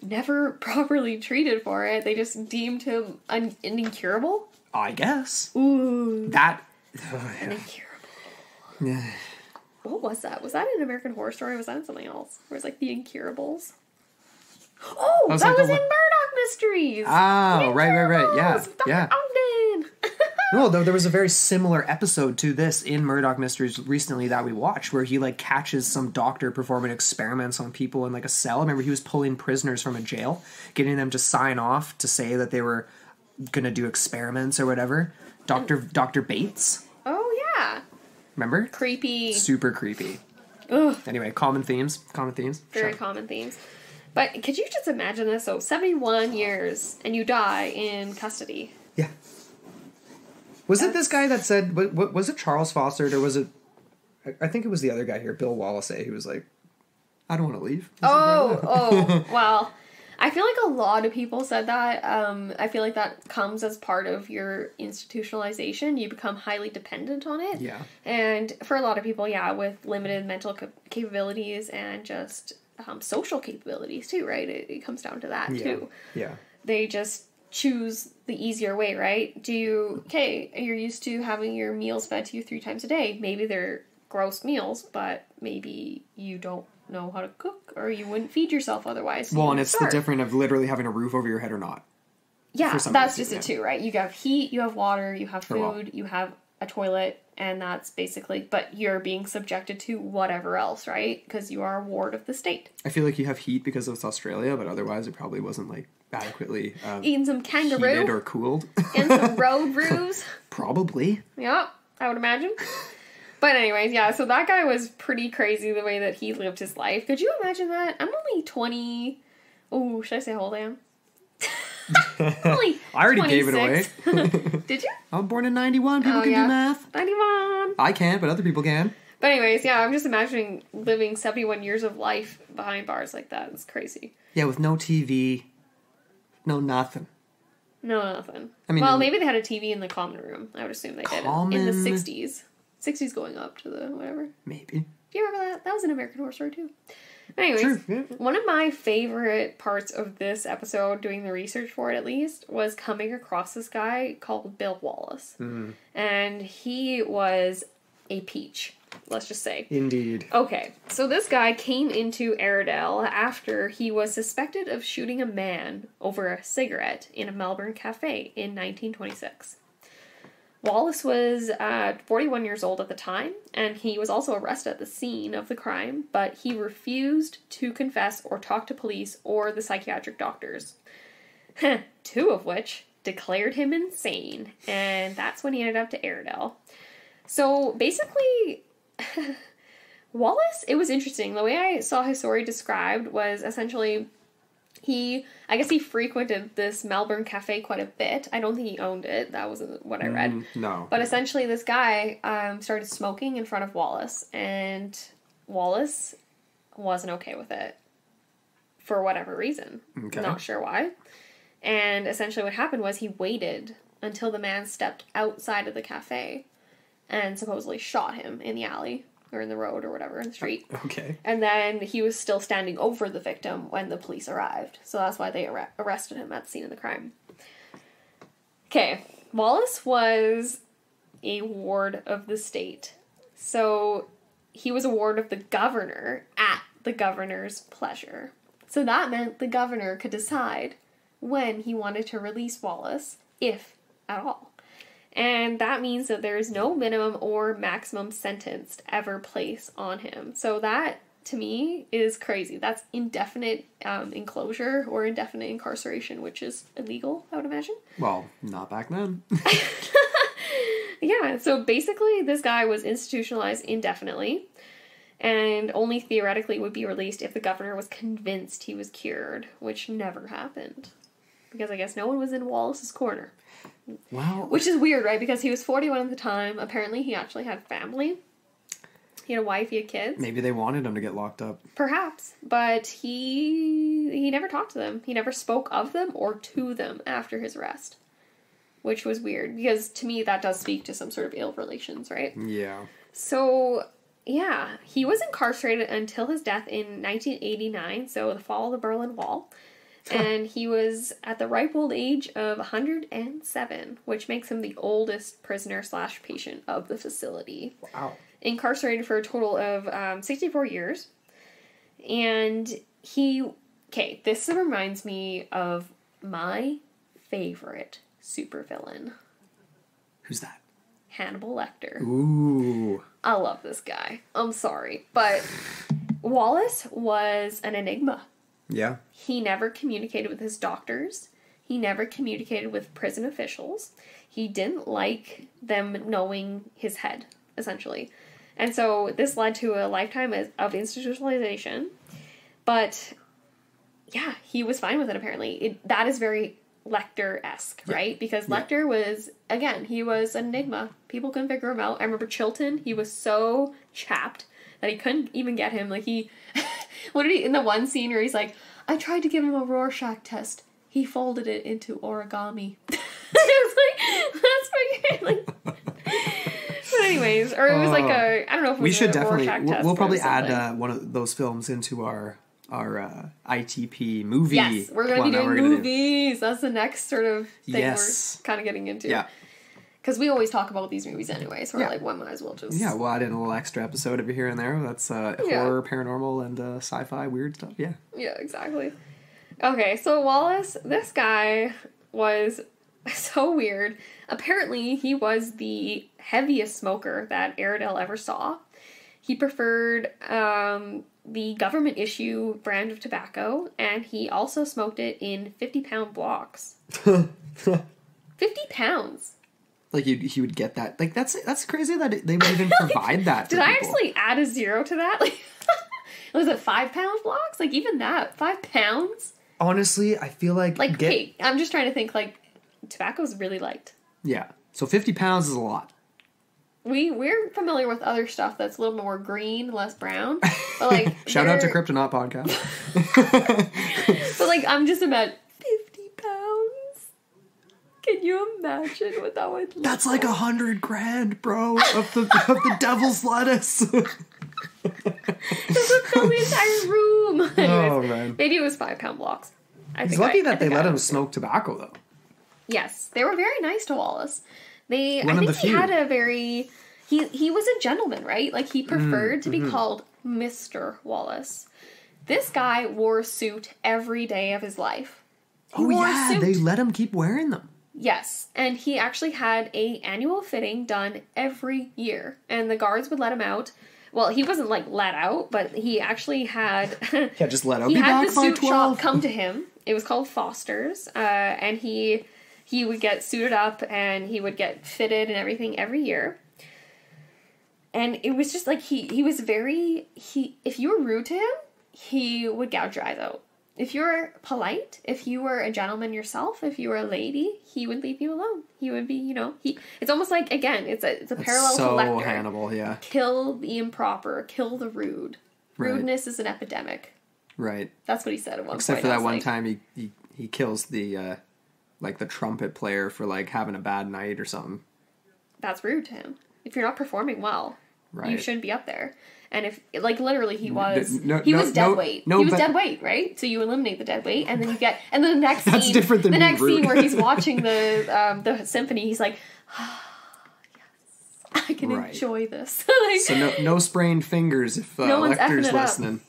never properly treated for it. They just deemed him an incurable? I guess. Ooh. That... An incurable. Yeah. What was that? Was that in American Horror Story or was that in something else? Where it's like the Incurables? Oh, that was in Murdoch Mysteries! Oh, right. Yeah. Dr. Ogden! No, there was a very similar episode to this in Murdoch Mysteries recently that we watched, where he like catches some doctor performing experiments on people in like a cell. Remember, he was pulling prisoners from a jail, getting them to sign off to say that they were gonna do experiments or whatever. Dr. Bates. Oh yeah. Remember? Creepy. Super creepy. Ugh. Anyway, common themes. Very common themes. But could you just imagine this? So 71 years and you die in custody. Yeah. Was it this guy that said, was it Charles Fossard or was it, I think it was the other guy here, Bill Wallace, who was like, I don't want to leave. Well, I feel like a lot of people said that. I feel like that comes as part of your institutionalization. You become highly dependent on it. Yeah. And for a lot of people, with limited mental capabilities and just social capabilities too, right? It comes down to that too. Yeah. They just choose the easier way, right? You're used to having your meals fed to you 3 times a day. Maybe they're gross meals, but maybe you don't know how to cook, or you wouldn't feed yourself otherwise. Well, and it's the difference of literally having a roof over your head or not. Yeah, that's just it too, right? You have heat, you have water, you have food, you have a toilet, and that's basically, but you're being subjected to whatever else, right? Because you are a ward of the state. I feel like you have heat because it's Australia, but otherwise it probably wasn't like adequately eating some kangaroo heated or cooled. And some road roos. Probably. Yeah, I would imagine. But anyways, yeah, so that guy was pretty crazy the way that he lived his life. Could you imagine that? I'm only 20... Oh, should I say how old I am? I already 26. Gave it away. Did you? I was born in 91. People can do math. 91. I can't, but other people can. But anyways, yeah, I'm just imagining living 71 years of life behind bars like that. It's crazy. Yeah, with no TV. No nothing. No nothing. I mean, well, maybe they had a TV in the common room. I would assume they did. In the 60s. 60s going up to the whatever. Maybe. Do you remember that? That was an American Horror Story too. Anyways, one of my favorite parts of this episode, doing the research for it at least, was coming across this guy called Bill Wallace. Mm-hmm. And he was a peach, let's just say. Indeed. Okay, so this guy came into Aradale after he was suspected of shooting a man over a cigarette in a Melbourne cafe in 1926. Wallace was 41 years old at the time, and he was also arrested at the scene of the crime, but he refused to confess or talk to police or the psychiatric doctors. 2 of which declared him insane, and that's when he ended up to Aradale. So basically, Wallace, it was interesting. The way I saw his story described was essentially... I guess he frequented this Melbourne cafe quite a bit. I don't think he owned it. That wasn't what I read. No. But essentially this guy started smoking in front of Wallace, and Wallace wasn't okay with it for whatever reason. Okay. Not sure why. And essentially what happened was he waited until the man stepped outside of the cafe and supposedly shot him in the alley. Or in the road or whatever, in the street. Okay. And then he was still standing over the victim when the police arrived. So that's why they arrested him at the scene of the crime. Okay. Wallace was a ward of the state. So he was a ward of the governor at the governor's pleasure. So that meant the governor could decide when he wanted to release Wallace, if at all. And that means that there is no minimum or maximum sentence to ever place on him. So that, to me, is crazy. That's indefinite enclosure or indefinite incarceration, which is illegal, I would imagine. Well, not back then. Yeah, so basically this guy was institutionalized indefinitely and only theoretically would be released if the governor was convinced he was cured, which never happened. Because I guess no one was in Wallace's corner. Wow. Which is weird, right? Because he was 41 at the time. Apparently, he actually had family. He had a wife, he had kids. Maybe they wanted him to get locked up. Perhaps. But he never talked to them. He never spoke of them or to them after his arrest. Which was weird. Because, to me, that does speak to some sort of ill relations, right? Yeah. So, yeah. He was incarcerated until his death in 1989. So, the fall of the Berlin Wall. And he was at the ripe old age of 107, which makes him the oldest prisoner/patient of the facility. Wow. Incarcerated for a total of 64 years. And this reminds me of my favorite supervillain. Who's that? Hannibal Lecter. Ooh. I love this guy. I'm sorry. But Wallace was an enigma. Yeah. He never communicated with his doctors. He never communicated with prison officials. He didn't like them knowing his head, essentially. And so this led to a lifetime of institutionalization. But, yeah, he was fine with it, apparently. That is very Lecter-esque, right? Because Lecter was, again, he was an enigma. People couldn't figure him out. I remember Chilton, he was so chapped that he couldn't even get him. Like, what did he, in the one scene where he's like, I tried to give him a Rorschach test. He folded it into origami. I was like, that's pretty, like, but anyways, or it was like I don't know if it was we should definitely, Rorschach test. we'll probably add one of those films into our ITP movie. Yes, we're going to be doing movies. That's the next sort of thing we're kind of getting into. Yeah. Because we always talk about these movies anyway, so we're like, well, might as well just... Yeah, we'll add in a little extra episode over here and there. That's horror, paranormal, and sci-fi, weird stuff. Yeah. Yeah, exactly. Okay, so Wallace, this guy was so weird. Apparently, he was the heaviest smoker that Aradale ever saw. He preferred the government issue brand of tobacco, and he also smoked it in 50-pound blocks. 50 pounds! Like, he would get that. Like, that's crazy that they would even provide that to Did people. I actually add a 0 to that? Like, was it 5-pound blocks? Like, even that, 5 pounds? Honestly, I feel like... Like, okay, I'm just trying to think, like, tobacco's really light. Yeah. So 50 pounds is a lot. We're familiar with other stuff that's a little more green, less brown. But, like... Shout out to Kryptonaut Podcast. But, like, I'm just about 50 pounds. Can you imagine what that would look like? That's like $100,000, bro, of the devil's lettuce. This would fill the entire room. Anyways, oh, man. Maybe it was 5-pound blocks. He's lucky that they let him smoke tobacco, though. Yes. They were very nice to Wallace. I One think of the he few. had a very... He was a gentleman, right? Like, he preferred to be called Mr. Wallace. This guy wore a suit every day of his life. He wore a suit. They let him keep wearing them. Yes, and he actually had a annual fitting done every year, and the guards would let him out. Well, he wasn't, like, let out, but he actually had... Yeah, just let out. He had the suit shop come to him. It was called Foster's, and he would get suited up, and he would get fitted and everything every year. And it was just, like, he was very... If you were rude to him, he would gouge your eyes out. If you were polite, if you were a gentleman yourself, if you were a lady, he would leave you alone. He would be, it's almost like, again, it's a parallel to Lecter. So Hannibal, yeah. Kill the improper, kill the rude. Right. Rudeness is an epidemic. Right. That's what he said at one Except point. for that one time he kills the, the trumpet player for, like, having a bad night or something. That's rude to him. If you're not performing well, right. You shouldn't be up there. And if, like, literally he was dead weight. He was dead weight, right? So you eliminate the dead weight, and then you get, and then the next That's scene, different than the next rude. scene where he's watching the symphony, he's like, yes, I can enjoy this. Like, so no sprained fingers if no one's Lecter's effing it listening.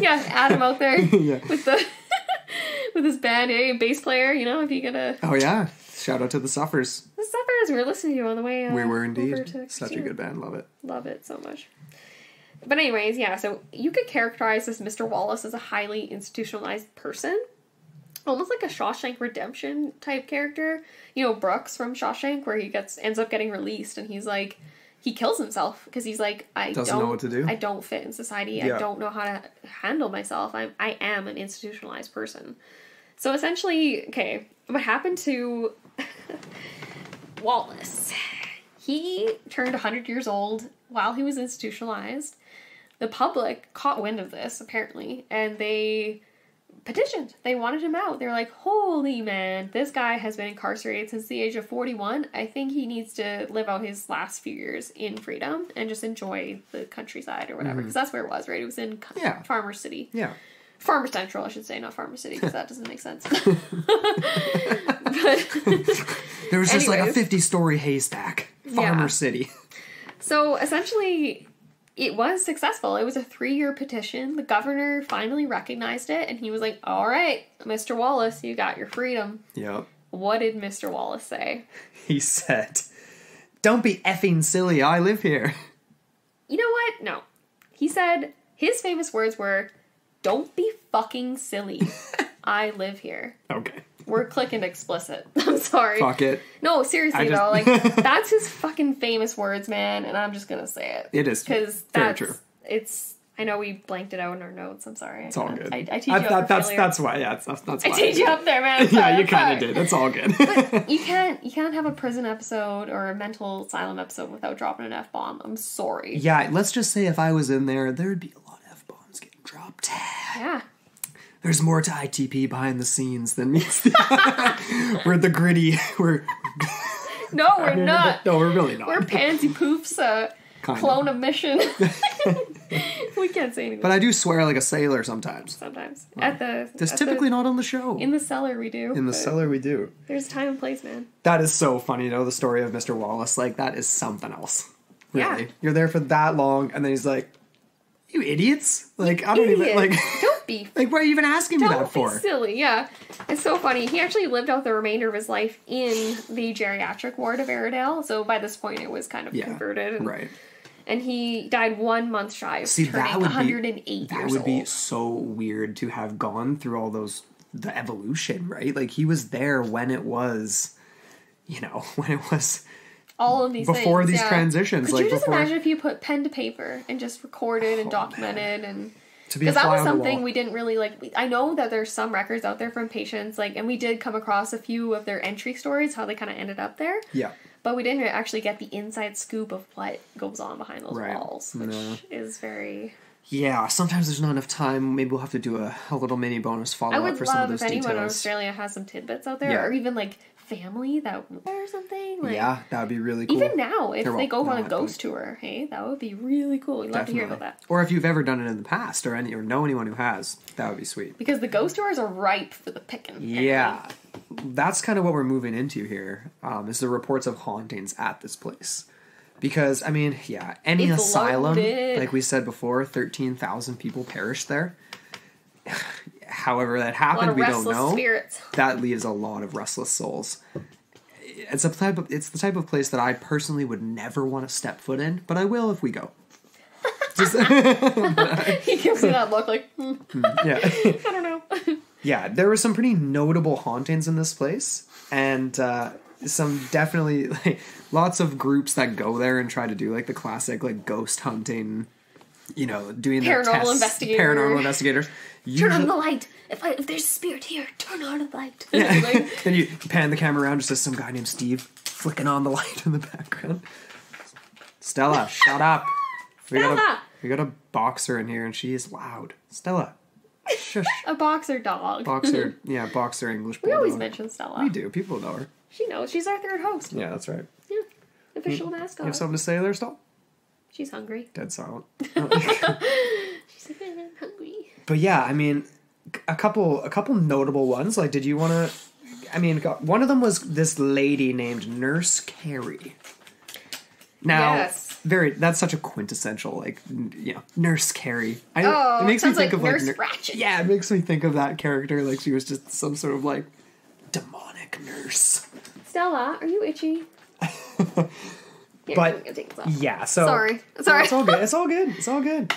Yeah, Adam out there Yeah. with his band, bass player, if you get a... Oh yeah, shout out to the Suffers. The Suffers we were listening to on the way we were indeed. over to Such a good band, love it. Love it so much. But anyways, yeah, so you could characterize this Mr. Wallace as a highly institutionalized person. Almost like a Shawshank Redemption type character. Brooks from Shawshank, where he ends up getting released, and he's like, he kills himself because he's like, I don't know what to do. I don't fit in society. Yeah. I don't know how to handle myself. I am an institutionalized person. So essentially, okay, what happened to Wallace? He turned 100 years old while he was institutionalized. The public caught wind of this, apparently, and they petitioned. They wanted him out. They were like, holy man, this guy has been incarcerated since the age of 41. I think he needs to live out his last few years in freedom and just enjoy the countryside or whatever. Because that's where it was, right? It was in Farmer City. Yeah. Farmer Central, I should say, not Farmer City, because that doesn't make sense. But there was just like a 50-story haystack. Farmer City. So essentially, it was successful. It was a 3-year petition. The governor finally recognized it, and he was like, all right, Mr. Wallace, you got your freedom. Yep. What did Mr. Wallace say? He said, don't be effing silly, I live here. You know what? No. He said, his famous words were, don't be fucking silly. I live here. Okay. We're clicking explicit. I'm sorry. Fuck it. No, seriously though, like, that's his fucking famous words, man, and I'm just gonna say it. It is. Because very true. I know we blanked it out in our notes, I'm sorry. It's all good. I teed you up for failure. That's why, yeah, that's why. I teed you up there, man. Yeah, you kind of did. It's all good. But you can't have a prison episode or a mental asylum episode without dropping an F-bomb. I'm sorry. Yeah, let's just say if I was in there, there'd be a lot of F-bombs getting dropped. Yeah. There's more to ITP behind the scenes than meets the... We're the gritty... No, we're not. No, we're really not. We're pansy poofs. clone of mission. We can't say anything. But I do swear like a sailor sometimes. Sometimes. Well, that's typically not on the show. In the cellar we do. In the cellar we do. There's time and place, man. That is so funny, the story of Mr. Wallace. Like, that is something else. Really. Yeah. You're there for that long, and then he's like, you idiots. Like, I don't even, like... Don't be... Like, what are you even asking me that for? Don't be silly, yeah. It's so funny. He actually lived out the remainder of his life in the geriatric ward of Aradale, so by this point it was kind of converted. Right. And he died 1 month shy of turning 108 years old. That would be so weird to have gone through all the evolution, right? Like, he was there when it was, when it was... All of these before things, these transitions. Could you just imagine if you put pen to paper and just recorded and documented and... Because that was something we didn't really like. I know that there's some records out there from patients, like, and we did come across a few of their entry stories, how they kind of ended up there. Yeah. But we didn't actually get the inside scoop of what goes on behind those walls, which is very... Yeah, sometimes there's not enough time. Maybe we'll have to do a little mini bonus follow-up for some of those details. I would love if anyone in Australia has some tidbits out there, or even, like, family that or something. Like, yeah, that would be really cool. Even now, if they go on a ghost tour, hey, that would be really cool. We'd love to hear about that. Or if you've ever done it in the past, or know anyone who has, that would be sweet. Because the ghost tours are ripe for the picking. Yeah, that's kind of what we're moving into here. Is the reports of hauntings at this place. Because, I mean, any it's asylum, loaded. like we said before, 13,000 people perished there. However that happened, we don't know. Spirits. That leaves a lot of restless souls. It's the type of place that I personally would never want to step foot in, but I will if we go. He gives me that look like, yeah. I don't know. Yeah, there were some pretty notable hauntings in this place, and some definitely lots of groups that go there and try to do like the classic like ghost hunting, doing their tests. Paranormal investigators. Turn on the light. If there's a spirit here, turn on the light. Yeah. Then you pan the camera around just as some guy named Steve flicking on the light in the background. Stella, shut up. We got a boxer in here and she is loud. Stella, shush. A boxer dog. Boxer English bulldog. We always mention Stella. We do. People know her. She knows. She's our third host. Yeah, that's right. Yeah. Official mascot. You have something to say there, Stella? She's hungry. Dead silent. She's like, I'm hungry. But yeah, I mean, a couple notable ones. Like, did you want to... I mean, one of them was this lady named Nurse Carey. Now, yes. That's such a quintessential, like, Nurse Carey. It makes me think of Nurse Ratched. Yeah, it makes me think of that character, like she was just some sort of, like, demonic nurse. Stella, are you itchy? Here, but, yeah, so... Sorry. It's all good. It's all good.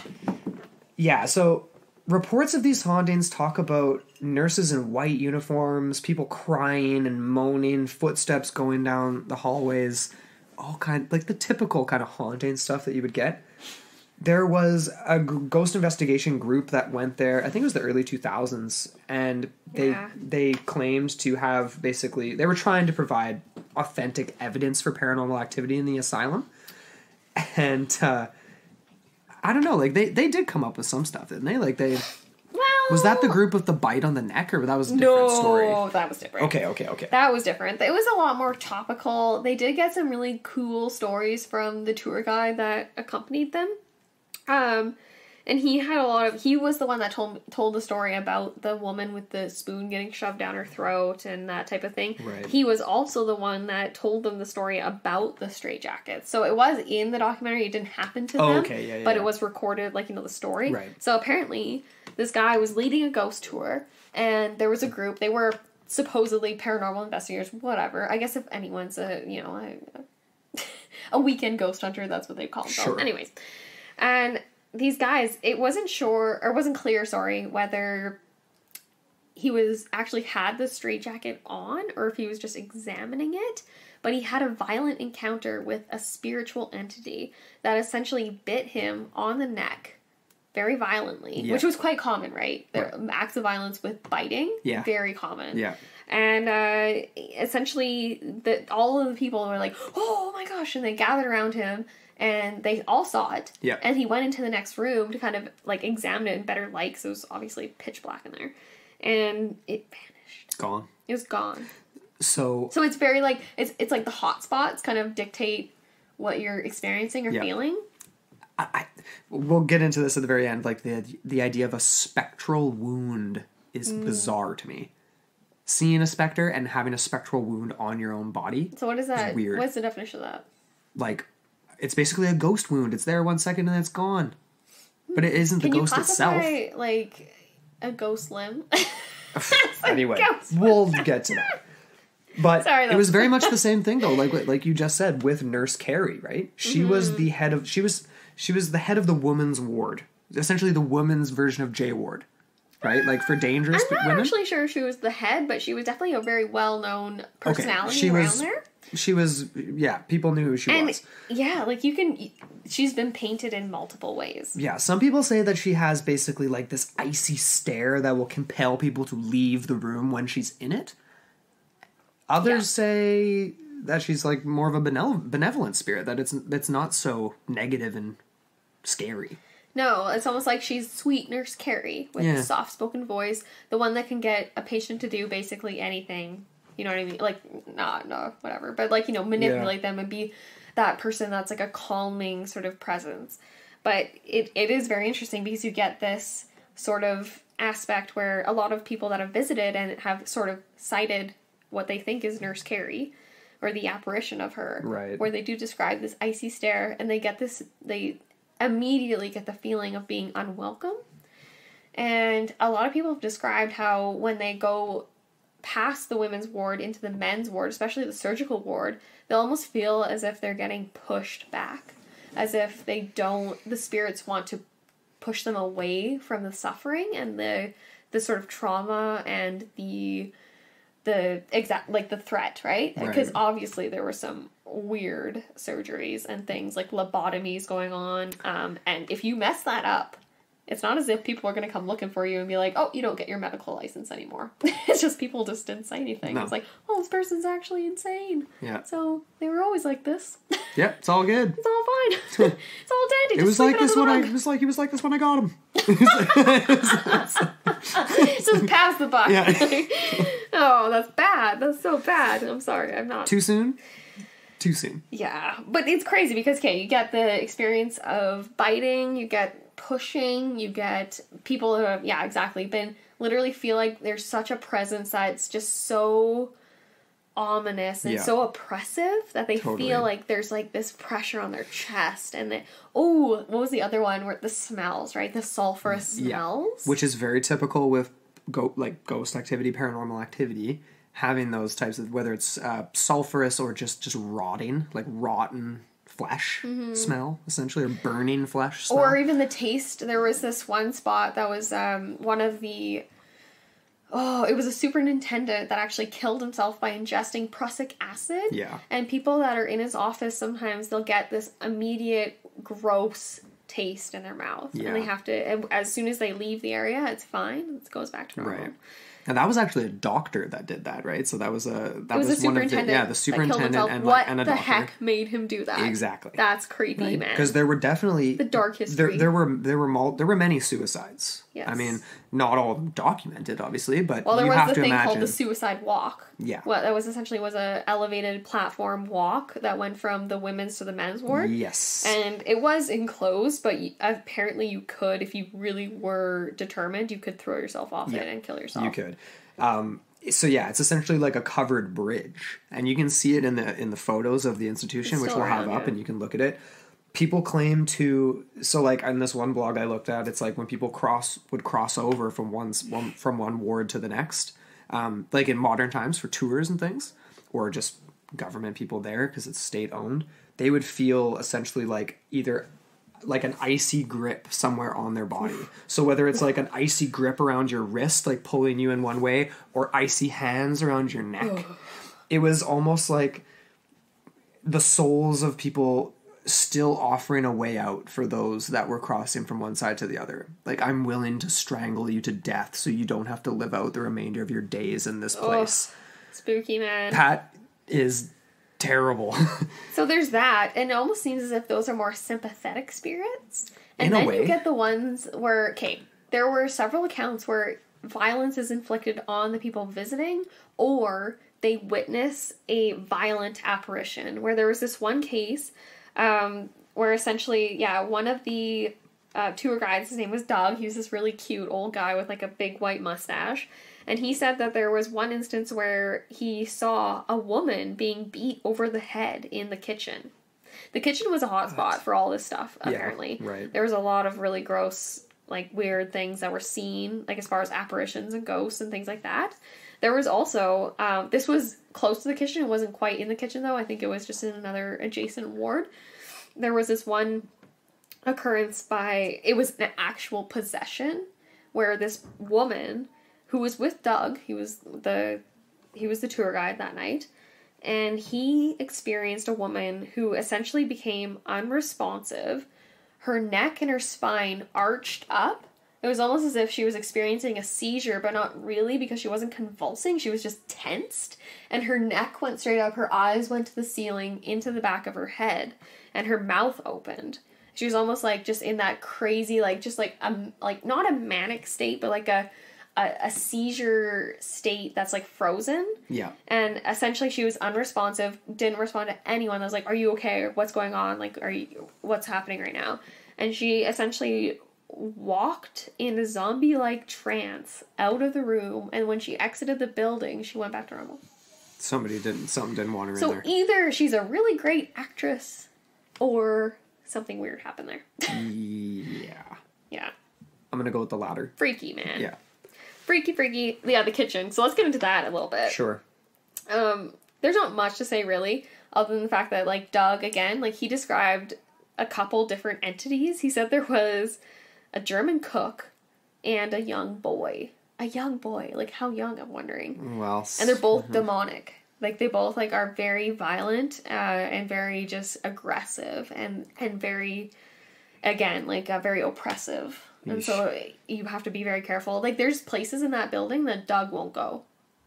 Yeah, so... Reports of these hauntings talk about nurses in white uniforms, people crying and moaning, footsteps going down the hallways, like the typical kind of haunting stuff that you would get. There was a ghost investigation group that went there, I think it was the early 2000s, and they claimed to have basically, they were trying to provide authentic evidence for paranormal activity in the asylum. And, I don't know, like, they did come up with some stuff, didn't they? Like, was that the group with the bite on the neck, or that was a different story? No, that was different. Okay. That was different. It was a lot more topical. They did get some really cool stories from the tour guide that accompanied them. And he was the one that told the story about the woman with the spoon getting shoved down her throat and that type of thing. Right. He was also the one that told them the story about the straitjackets. So it was in the documentary. It didn't happen to them. Okay, yeah. But it was recorded, like, the story. Right. So apparently, this guy was leading a ghost tour, and there was a group. They were supposedly paranormal investigators, whatever. I guess if anyone's a weekend ghost hunter, that's what they call themselves. Sure. Anyways. And these guys, it wasn't clear, whether he was actually had the straitjacket on or if he was just examining it, but he had a violent encounter with a spiritual entity that essentially bit him on the neck very violently, which was quite common, right? Acts of violence with biting, very common. Yeah. And essentially, all of the people were like, oh my gosh, and they gathered around him. And they all saw it. Yeah. And he went into the next room to kind of, like, examine it in better light, because it was obviously pitch black in there. And it vanished. Gone. It was gone. So it's very, like, it's like the hot spots kind of dictate what you're experiencing or feeling. we'll get into this at the very end. Like the idea of a spectral wound is bizarre to me. Seeing a specter and having a spectral wound on your own body. So what is that? Is weird. What's the definition of that? Like, it's basically a ghost wound. It's there 1 second and then it's gone. But it isn't the ghost itself. Can you classify, like, a ghost limb? Anyway, we'll get to that. But sorry, it was very much the same thing, though. Like you just said, with Nurse Carrie, right? She was the head of... She was the head of the women's ward. Essentially the women's version of J ward. Right? Like, for dangerous women? I'm not actually sure she was the head, but she was definitely a very well-known personality around there. She was, yeah, people knew who she was. Yeah, like, she's been painted in multiple ways. Yeah, some people say that she has basically, like, this icy stare that will compel people to leave the room when she's in it. Others say that she's, like, more of a benevolent spirit, that it's not so negative and scary. No, it's almost like she's sweet Nurse Carrie with a soft-spoken voice, the one that can get a patient to do basically anything. You know what I mean? Like, no, whatever. But, like, manipulate them and be that person that's, like, a calming sort of presence. But it is very interesting because you get this sort of aspect where a lot of people that have visited and have sort of cited what they think is Nurse Carrie or the apparition of her. Right. Where they do describe this icy stare and they immediately get the feeling of being unwelcome. And a lot of people have described how when they go past the women's ward into the men's ward, especially the surgical ward, they'll almost feel as if they're getting pushed back, as if the spirits want to push them away from the suffering and the sort of trauma and the threat, right? Because obviously there were some weird surgeries and things like lobotomies going on, and if you mess that up, it's not as if people are going to come looking for you and be like, oh, you don't get your medical license anymore. It's just people just didn't say anything. No. It's like, oh, this person's actually insane. Yeah. So they were always like this. Yep, it's all good. It's all fine. It's all dead. It was like this when I got him. Just pass the buck. Yeah. Oh, that's bad. That's so bad. I'm sorry. I'm not. Too soon? Too soon. Yeah. But it's crazy because, you get the experience of biting, you get pushing, you get people who have, been literally feel like there's such a presence that's just so ominous and so oppressive that they feel like there's like this pressure on their chest, and what was the other one where the smells, right? The sulfurous smells. Which is very typical with ghost activity, paranormal activity, having those types of, whether it's sulfurous or just rotting, like rotten flesh smell, essentially, or burning flesh smell. Or even the taste. There was this one spot that was one of the... it was a superintendent that actually killed himself by ingesting prussic acid. Yeah. And people that are in his office, sometimes they'll get this immediate gross taste in their mouth. Yeah. And they have to, and as soon as they leave the area, it's fine. It goes back to normal. Right. And that was actually a doctor that did that, right? So that was a superintendent. The superintendent and a doctor. What the heck made him do that? Exactly. That's creepy, man. Because there were definitely the dark history. There were many suicides. Yes. I mean, not all documented, obviously, but there you was have the to thing imagine. Called the suicide walk. Yeah. What that was essentially was a elevated platform walk that went from the women's to the men's ward. Yes. And it was enclosed, but apparently you could, if you really were determined, you could throw yourself off it and kill yourself. You could. So yeah, it's essentially like a covered bridge, and you can see it in the photos of the institution, which we'll have up, and you can look at it. People claim to, so like on this one blog I looked at, it's like when people would cross over from one ward to the next, like in modern times for tours and things, or just government people there because it's state owned, they would feel essentially like either like an icy grip somewhere on their body. So whether it's like an icy grip around your wrist, like pulling you in one way, or icy hands around your neck, it was almost like the souls of people still offering a way out for those that were crossing from one side to the other. Like, I'm willing to strangle you to death so you don't have to live out the remainder of your days in this place. Spooky, man. That is terrible. So there's that, and it almost seems as if those are more sympathetic spirits. And then you get the ones where, there were several accounts where violence is inflicted on the people visiting, or they witness a violent apparition. Where there was this one case where essentially, one of the tour guides, his name was Doug. He was this really cute old guy with like a big white mustache. And he said that there was one instance where he saw a woman being beat over the head in the kitchen. The kitchen was a hot spot for all this stuff, apparently. Yeah, right. There was a lot of really gross, like, weird things that were seen, like, as far as apparitions and ghosts and things like that. There was also, this was close to the kitchen. It wasn't quite in the kitchen, though. I think it was just in another adjacent ward. There was this one occurrence it was an actual possession, where this woman who was with Doug, he was the tour guide that night, and he experienced a woman who essentially became unresponsive. Her neck and her spine arched up. It was almost as if she was experiencing a seizure, but not really, because she wasn't convulsing. She was just tensed, and her neck went straight up. Her eyes went to the ceiling, into the back of her head, and her mouth opened. She was almost like just in that crazy, like, just like not a manic state, but like a seizure state that's like frozen. Yeah. And essentially she was unresponsive, didn't respond to anyone. I was like, are you okay? Or what's going on? Like, what's happening right now? And she essentially walked in a zombie-like trance out of the room. And when she exited the building, she went back to normal. Something didn't want her in there. So either she's a really great actress or something weird happened there. Yeah. Yeah. I'm going to go with the latter. Freaky, man. Yeah. Freaky. Yeah, the kitchen. So let's get into that a little bit. Sure. There's not much to say, really, other than the fact that, like, Doug, again, like, he described a couple different entities. He said there was a German cook and a young boy. A young boy. Like, how young, I'm wondering. Well... And they're both demonic. Like, they both, like, are very violent, and very just aggressive, and very, again, like, very oppressive. And so you have to be very careful. Like, there's places in that building that Doug won't go.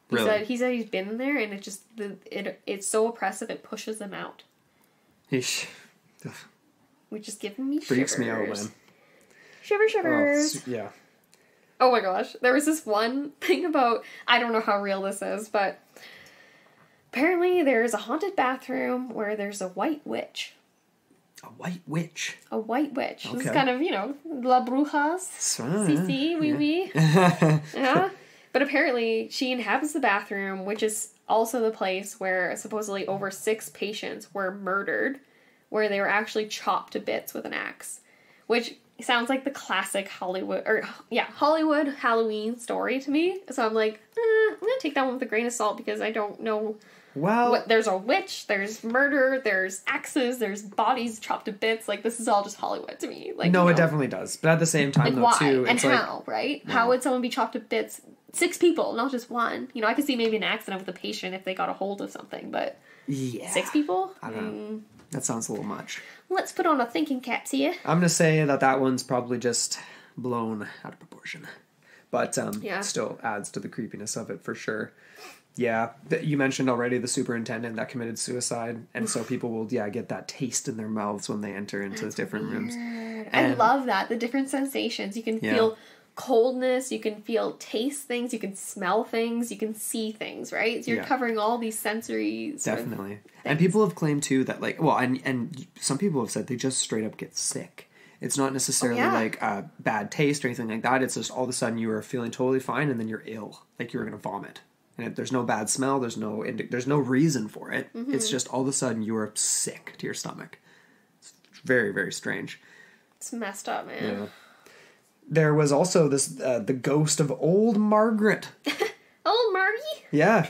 He said he's been in there, and it just, it's so oppressive, it pushes them out. Eesh. Which is giving me Freaks shivers. me out, man. Shivers. Oh, yeah. Oh my gosh. There was this one thing about, I don't know how real this is, but apparently there's a haunted bathroom where there's a white witch. A white witch. A white witch. Okay. This is kind of, La Brujas. Si, oui, oui. Yeah. But apparently she inhabits the bathroom, which is also the place where supposedly over 6 patients were murdered, where they were actually chopped to bits with an axe. Which sounds like the classic Hollywood Halloween story to me. So I'm like, I'm going to take that one with a grain of salt, because I don't know. Well, there's a witch, there's murder, there's axes, there's bodies chopped to bits. Like, this is all just Hollywood to me. Like, no, it definitely does. But at the same time, though, why? too, and it's how, right? No. How would someone be chopped to bits? 6 people, not just one. I could see maybe an accident with a patient if they got a hold of something, but 6 people? I don't know. That sounds a little much. Let's put on a thinking caps here. I'm going to say that one's probably just blown out of proportion. But still adds to the creepiness of it for sure. Yeah, you mentioned already the superintendent that committed suicide, and so people will get that taste in their mouths when they enter into the different rooms. I love that, the different sensations. You can feel coldness, you can taste things, you can smell things, you can see things, right? So you're covering all these sensory definitely. And people have claimed too that and some people have said they just straight up get sick. It's not necessarily like bad taste or anything like that. It's just all of a sudden you are feeling totally fine, and then you're ill, like you're going to vomit. And there's no bad smell, there's no reason for it. Mm-hmm. It's just all of a sudden you are sick to your stomach. It's very, very strange. It's messed up, man. Yeah. There was also this the ghost of old Margaret. Old Margie? Yeah.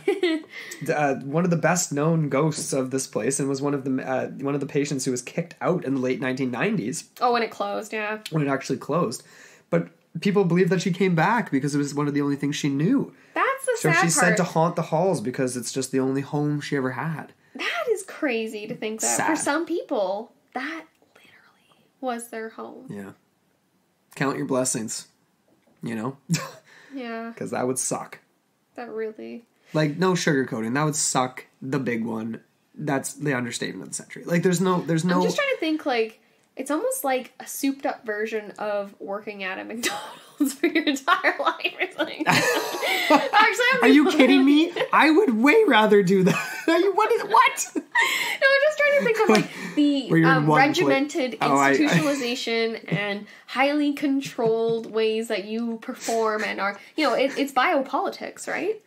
One of the best known ghosts of this place, and was one of the patients who was kicked out in the late 1990s. Oh, when it closed, yeah. When it actually closed. But people believe that she came back because it was one of the only things she knew. That's the sad part. So she's said to haunt the halls because it's just the only home she ever had. That is crazy to think that. Sad. For some people, that literally was their home. Yeah. Count your blessings, Yeah. Because that would suck. That really... Like, no sugarcoating. That would suck. The big one. That's the understatement of the century. Like, there's no... I'm just trying to think, like, it's almost like a souped up version of working at a McDonald's. McDonald's for your entire life or something. Actually, are you kidding me? I would way rather do that. What? No, I'm just trying to think of like the regimented institutionalization and highly controlled ways that you perform and are, it's biopolitics, right?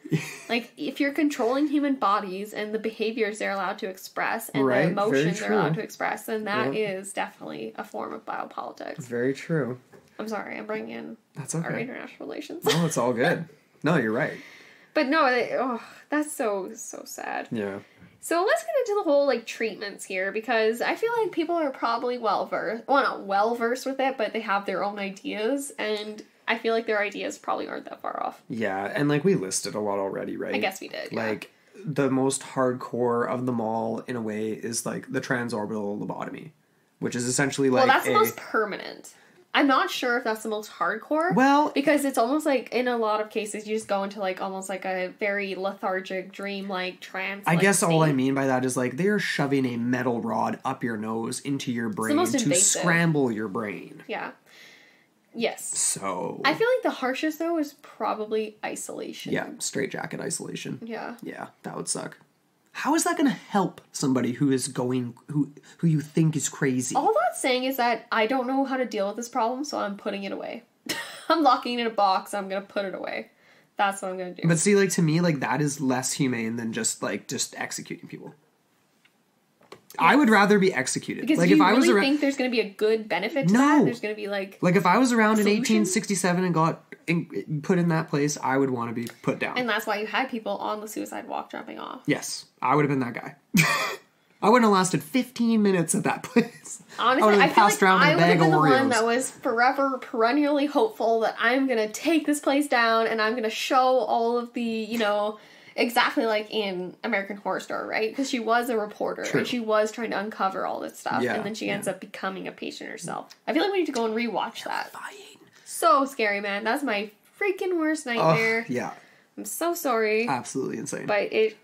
Like if you're controlling human bodies and the behaviors they're allowed to express and the emotions they're allowed to express, then that is definitely a form of biopolitics. Very true. I'm sorry, I'm bringing in our international relations. No, it's all good. No, you're right. But no, that's so sad. Yeah. So let's get into the whole, like, treatments here, because I feel like people are probably well-versed. Well, not well-versed with it, but they have their own ideas, and I feel like their ideas probably aren't that far off. Yeah, and, like, we listed a lot already, right? I guess we did, yeah. Like, the most hardcore of them all, in a way, is, like, the transorbital lobotomy, which is essentially, like, well, that's the most permanent. I'm not sure if that's the most hardcore. Well, because it's almost like, in a lot of cases, you just go into, like, almost like a very lethargic, dream-like trance. I guess all I mean by that is, like, they're shoving a metal rod up your nose into your brain to scramble your brain. Yeah. Yes. So. I feel like the harshest, though, is probably isolation. Yeah, straitjacket isolation. Yeah. Yeah, that would suck. How is that going to help somebody who is who you think is crazy? All that's saying is that I don't know how to deal with this problem, so I'm putting it away. I'm locking it in a box, I'm going to put it away. That's what I'm going to do. But see, like, to me, like, that is less humane than just executing people. Yes. I would rather be executed. Because like, you if I really was think there's going to be a good benefit to that? There's going to be, like if I was around in 1867 and got put in that place, I would want to be put down. And that's why you had people on the suicide walk jumping off. Yes. I would have been that guy. I wouldn't have lasted 15 minutes at that place. Honestly, I feel like I would have been the one that was forever perennially hopeful that I'm going to take this place down and I'm going to show all of the, exactly like in American Horror Story, right? Because she was a reporter and she was trying to uncover all this stuff, and then she ends up becoming a patient herself. I feel like we need to go and rewatch that. So scary, man. That's my freaking worst nightmare. Yeah. I'm so sorry. Absolutely insane. But it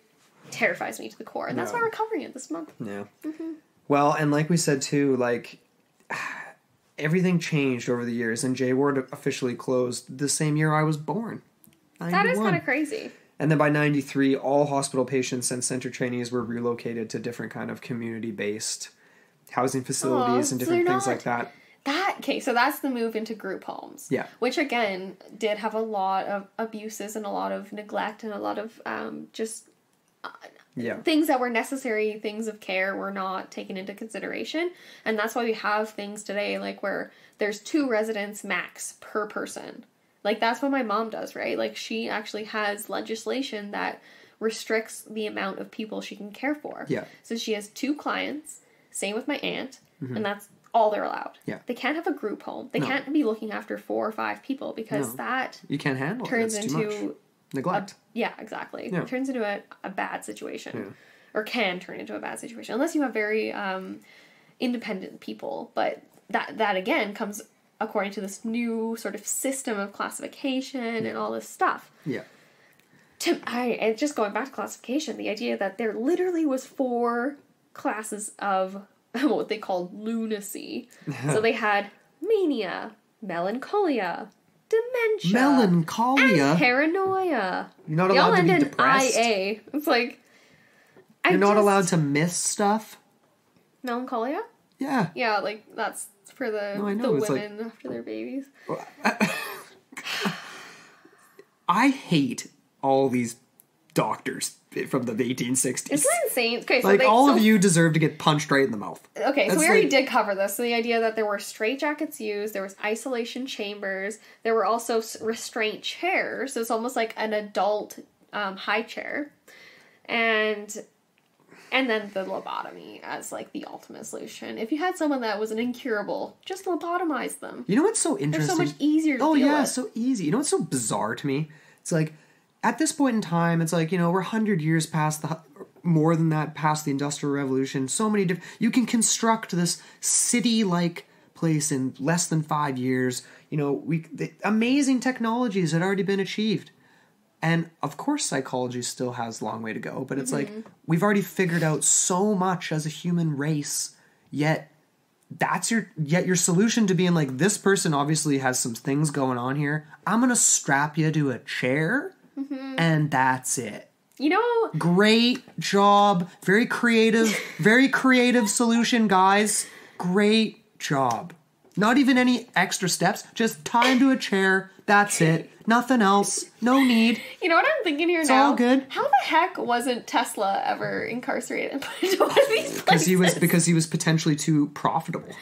terrifies me to the core, and that's why we're covering it this month. Yeah. Mm-hmm. Well, and like we said too, like everything changed over the years, and J Ward officially closed the same year I was born. 91. That is kind of crazy. And then by 93, all hospital patients and center trainees were relocated to different kind of community-based housing facilities and different things like that. So that's the move into group homes. Yeah. Which, again, did have a lot of abuses and a lot of neglect and a lot of things that were necessary, things of care were not taken into consideration. And that's why we have things today, like, where there's 2 residents max per person. Like, that's what my mom does, right? Like, she actually has legislation that restricts the amount of people she can care for. Yeah. So she has 2 clients, same with my aunt, and that's all they're allowed. Yeah. They can't have a group home. They can't be looking after 4 or 5 people because that you can't handle turns it. into neglect. Yeah, exactly. Yeah. It turns into a bad situation. Yeah. Or can turn into a bad situation. Unless you have very independent people. But that again comes according to this new sort of system of classification and all this stuff. Yeah. And just going back to classification, the idea that there literally was 4 classes of what they called lunacy. So they had mania, melancholia, dementia, and paranoia. You're not allowed to be depressed. IA. It's like you're not allowed to miss stuff. Melancholia? Yeah. Yeah, like that's for the women after their babies. I hate all these doctors from the 1860s. It's insane. Okay, so all of you deserve to get punched right in the mouth. Okay, so we already did cover this. So the idea that there were straitjackets used, there was isolation chambers, there were also restraint chairs. So it's almost like an adult high chair, and then the lobotomy as like the ultimate solution. If you had someone that was an incurable, just lobotomize them. You know what's so interesting? They're so much easier to deal with. Oh yeah, so easy. You know what's so bizarre to me? It's like, at this point in time, it's like, we're 100 years past more than that, past the Industrial Revolution. So many you can construct this city-like place in less than 5 years. The amazing technologies had already been achieved. And of course, psychology still has a long way to go, but it's like, we've already figured out so much as a human race, yet that's your solution to being like, this person obviously has some things going on here. I'm going to strap you to a chair and that's it. You know, great job. Very creative solution, guys. Great job. Not even any extra steps. Just tie him to a chair. That's it. Nothing else. No need. You know what I'm thinking here now? It's all good. How the heck wasn't Tesla ever incarcerated and put into one of these places? Because he was potentially too profitable.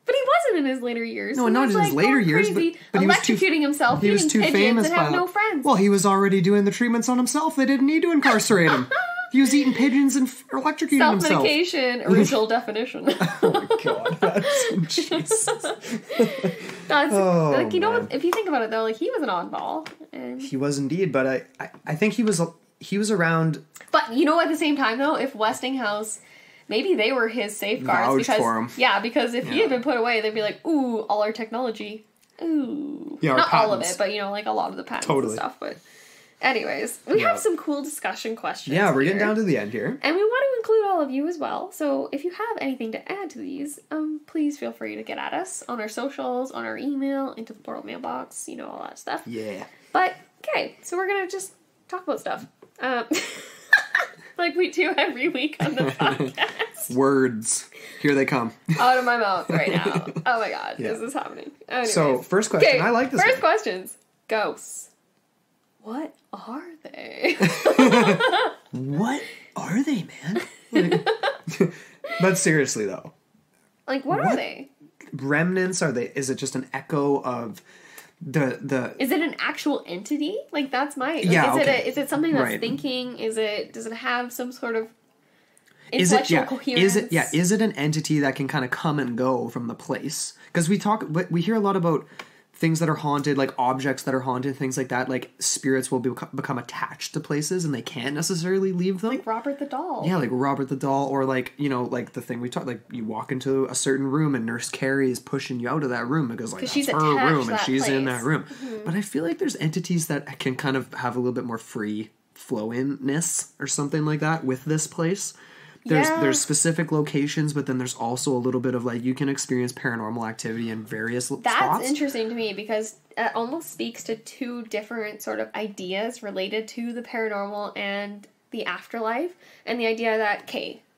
But he wasn't in his later years. No, not in his later years. But he was electrocuting himself, he was too famous and have no friends. Well, he was already doing the treatments on himself. They didn't need to incarcerate him. He was eating pigeons and electrocuting himself. Self-medication, original definition. Oh my god, that's Jesus. Like, you know what? If you think about it, though, like, he was an oddball. And he was indeed, but I think he was around. But you know, at the same time, though, if Westinghouse, maybe they were his safeguards because if he had been put away, they'd be like, ooh, all our technology, ooh, not all of it, but you know, like a lot of the patents and stuff, but. Anyways, we have some cool discussion questions. Yeah, we're getting down to the end here. And we want to include all of you as well. So if you have anything to add to these, please feel free to get at us on our socials, on our email, into the portal mailbox, you know, all that stuff. Yeah. But, okay, so we're going to just talk about stuff. Like we do every week on the podcast. Words. Here they come. Out of my mouth right now. Oh my god, is this happening? Anyways. So, first question. I like this First questions. Ghosts. What are they? What are they, man? But seriously, though. Like, what are they? Remnants are they? Is it just an echo of the... Is it an actual entity? Like, that's my... Like, yeah, is it something that's thinking? Does it have some sort of intellectual coherence? Is it an entity that can kind of come and go from the place? Because we hear a lot about things that are haunted, like objects that are haunted, things like that. Like spirits will become attached to places and they can't necessarily leave them. Like Robert the Doll. Yeah, like Robert the Doll, or like, you know, like the thing we talked, like you walk into a certain room and Nurse Carrie is pushing you out of that room because like that's she's her room and she's place. in that room. Mm-hmm. But I feel like there's entities that can kind of have a little bit more free flow-inness or something like that with this place. There's specific locations, but then there's also a little bit of like you can experience paranormal activity in various spots. That's interesting to me because it almost speaks to two different sort of ideas related to the paranormal and the afterlife, and the idea that,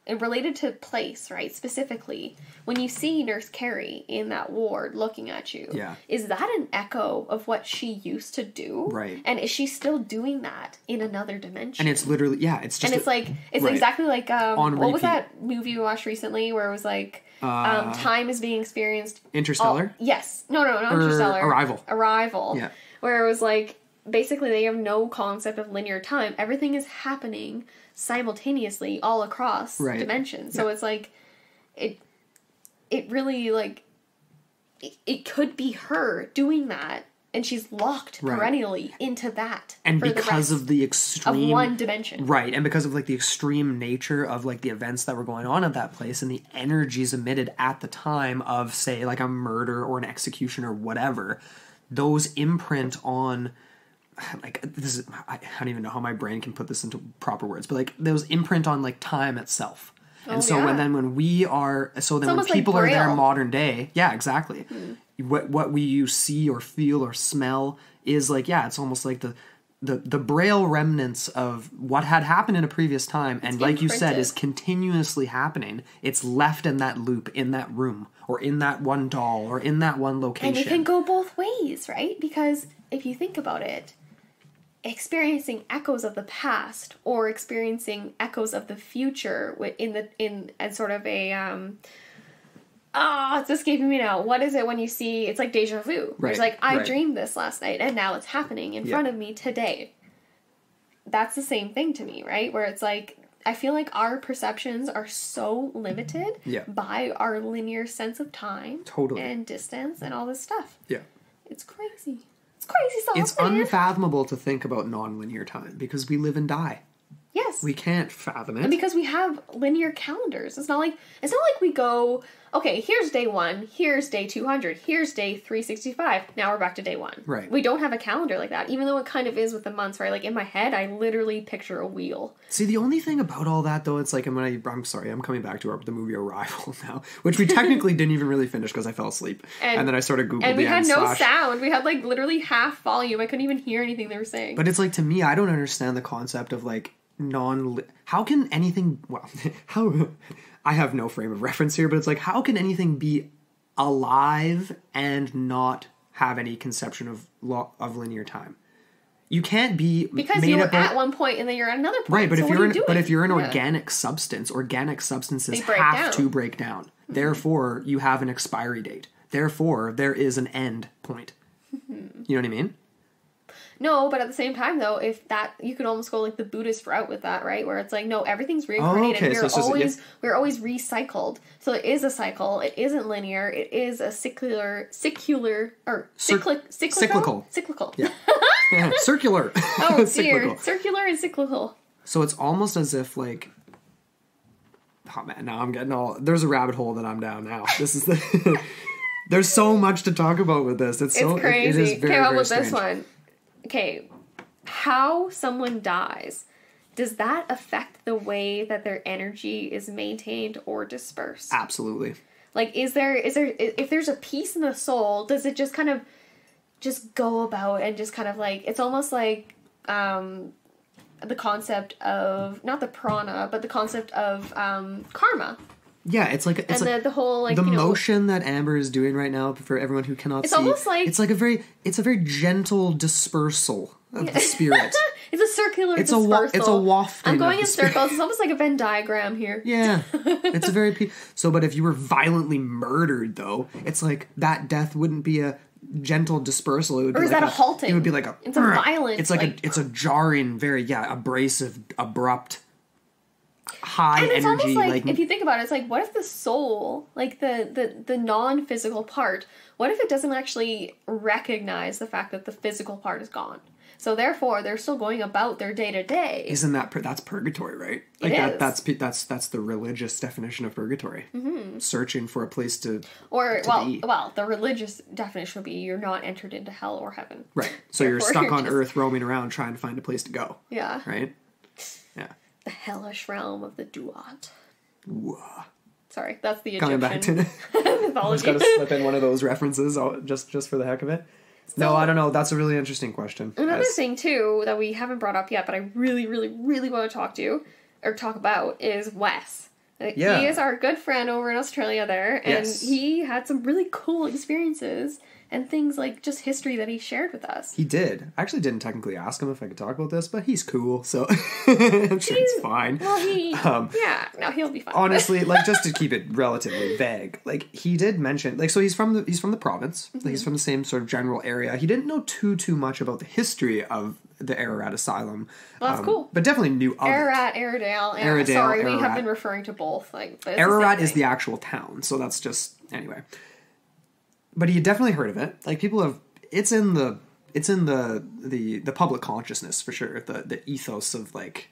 and related to place, right? Specifically, when you see Nurse Carrie in that ward looking at you, is that an echo of what she used to do? Right. And is she still doing that in another dimension? And it's literally, it's just... And it's exactly like, what was that movie we watched recently where it was like, time is being experienced... Interstellar? Yes. No, not Interstellar. Arrival. Yeah. Where it was like, basically they have no concept of linear time. Everything is happening simultaneously all across dimensions. So it's like it really like it could be her doing that, and she's locked perennially into that. And because of the extreme of one dimension. Right, and because of like the extreme nature of like the events that were going on at that place and the energies emitted at the time of, say, like a murder or an execution or whatever, those imprint on like this is I don't even know how my brain can put this into proper words, but like those imprint on like time itself. And when people are there modern day, exactly. What you see or feel or smell is like, it's almost like the braille remnants of what had happened in a previous time, and like you said, is continuously happening. It's left in that loop, in that room, or in that one doll, or in that one location. And it can go both ways, right? Because if you think about it, experiencing echoes of the past or experiencing echoes of the future in sort of a it's escaping me now. What is it when you see, it's like deja vu. Right, it's like, I dreamed this last night and now it's happening in front of me today. That's the same thing to me, right? Where it's like, I feel like our perceptions are so limited by our linear sense of time and distance and all this stuff. Yeah. It's crazy. Crazy stuff. It's unfathomable to think about non-linear time because we live and die. Yes. guess. We can't fathom it. And because we have linear calendars. It's not like we go, okay, here's day 1, here's day 200, here's day 365. Now we're back to day 1. Right. We don't have a calendar like that, even though it kind of is with the months, right? Like in my head, I literally picture a wheel. See, the only thing about all that, though, it's like, I'm sorry, I'm coming back to the movie Arrival now, which we technically didn't even really finish because I fell asleep. And then I sort of Googled and we the had end no slash. sound. We had like literally half volume. I couldn't even hear anything they were saying. But it's like, to me, I don't understand the concept of like how can anything, I have no frame of reference here, but it's like, how can anything be alive and not have any conception of linear time? You can't be because you were at one point and then you're at another point. Right, but so if you're an organic substance, organic substances have to break down. Mm-hmm. Therefore, you have an expiry date. Therefore, there is an end point. Mm-hmm. You know what I mean? No, but at the same time, though, if that, you could almost go like the Buddhist route with that, right? Where it's like, no, everything's reincarnated. Oh, okay. We're always recycled. So it is a cycle. It isn't linear. It is a cyclical. Yeah. Circular. Oh, dear. Circular and cyclical. So it's almost as if like, oh man, now I'm getting there's a rabbit hole that I'm down now. This is there's so much to talk about with this. It's crazy. It is very, how about strange. this one? Okay, how someone dies, does that affect the way that their energy is maintained or dispersed? Absolutely. Like, if there's a piece in the soul, does it just kind of just go about and just kind of like, it's almost like the concept of, not the prana, but the concept of karma. Yeah, it's like the whole like the motion that Amber is doing right now for everyone who cannot see. It's almost like it's a very gentle dispersal of the spirit. It's a circular dispersal. It's a wafting. I'm going in circles. It's almost like a Venn diagram here. Yeah, it's a very but if you were violently murdered, though, it's like that death wouldn't be a gentle dispersal. It would or be is like that a halting? It would be like a. It's a violent. It's like it's a jarring, very abrasive, abrupt. High and it's energy, almost like if you think about it, it's like, what if the soul, like the non-physical part, what if it doesn't actually recognize the fact that the physical part is gone? So therefore, they're still going about their day to day. Isn't that's purgatory, right? Like that's the religious definition of purgatory. Mm-hmm. Searching for a place to be. Well, the religious definition would be you're not entered into hell or heaven. Right. So you're stuck on Earth, roaming around, trying to find a place to go. Yeah. Right. Yeah. The hellish realm of the Duat. Whoa. Sorry, that's the Coming Egyptian back to mythology. I just got to slip in one of those references just for the heck of it. So, no, I don't know. That's a really interesting question. Another thing, too, that we haven't brought up yet, but I really, really, really want to talk about is Wes. Yeah. He is our good friend over in Australia there, and he had some really cool experiences and things like just history that he shared with us. He did. I actually didn't technically ask him if I could talk about this, but he's cool, so I'm sure it's fine. Well, he'll be fine. Honestly, like, just to keep it relatively vague, like, he did mention, like, so he's from the province, like, he's from the same sort of general area. He didn't know too much about the history of the Ararat Asylum. Well, that's cool. But definitely knew of Aradale. Sorry, Ararat. we have been referring to both. Like, Ararat is the actual town, so that's just, anyway. But he had definitely heard of it. Like, people have, it's in the public consciousness for sure. The ethos of, like,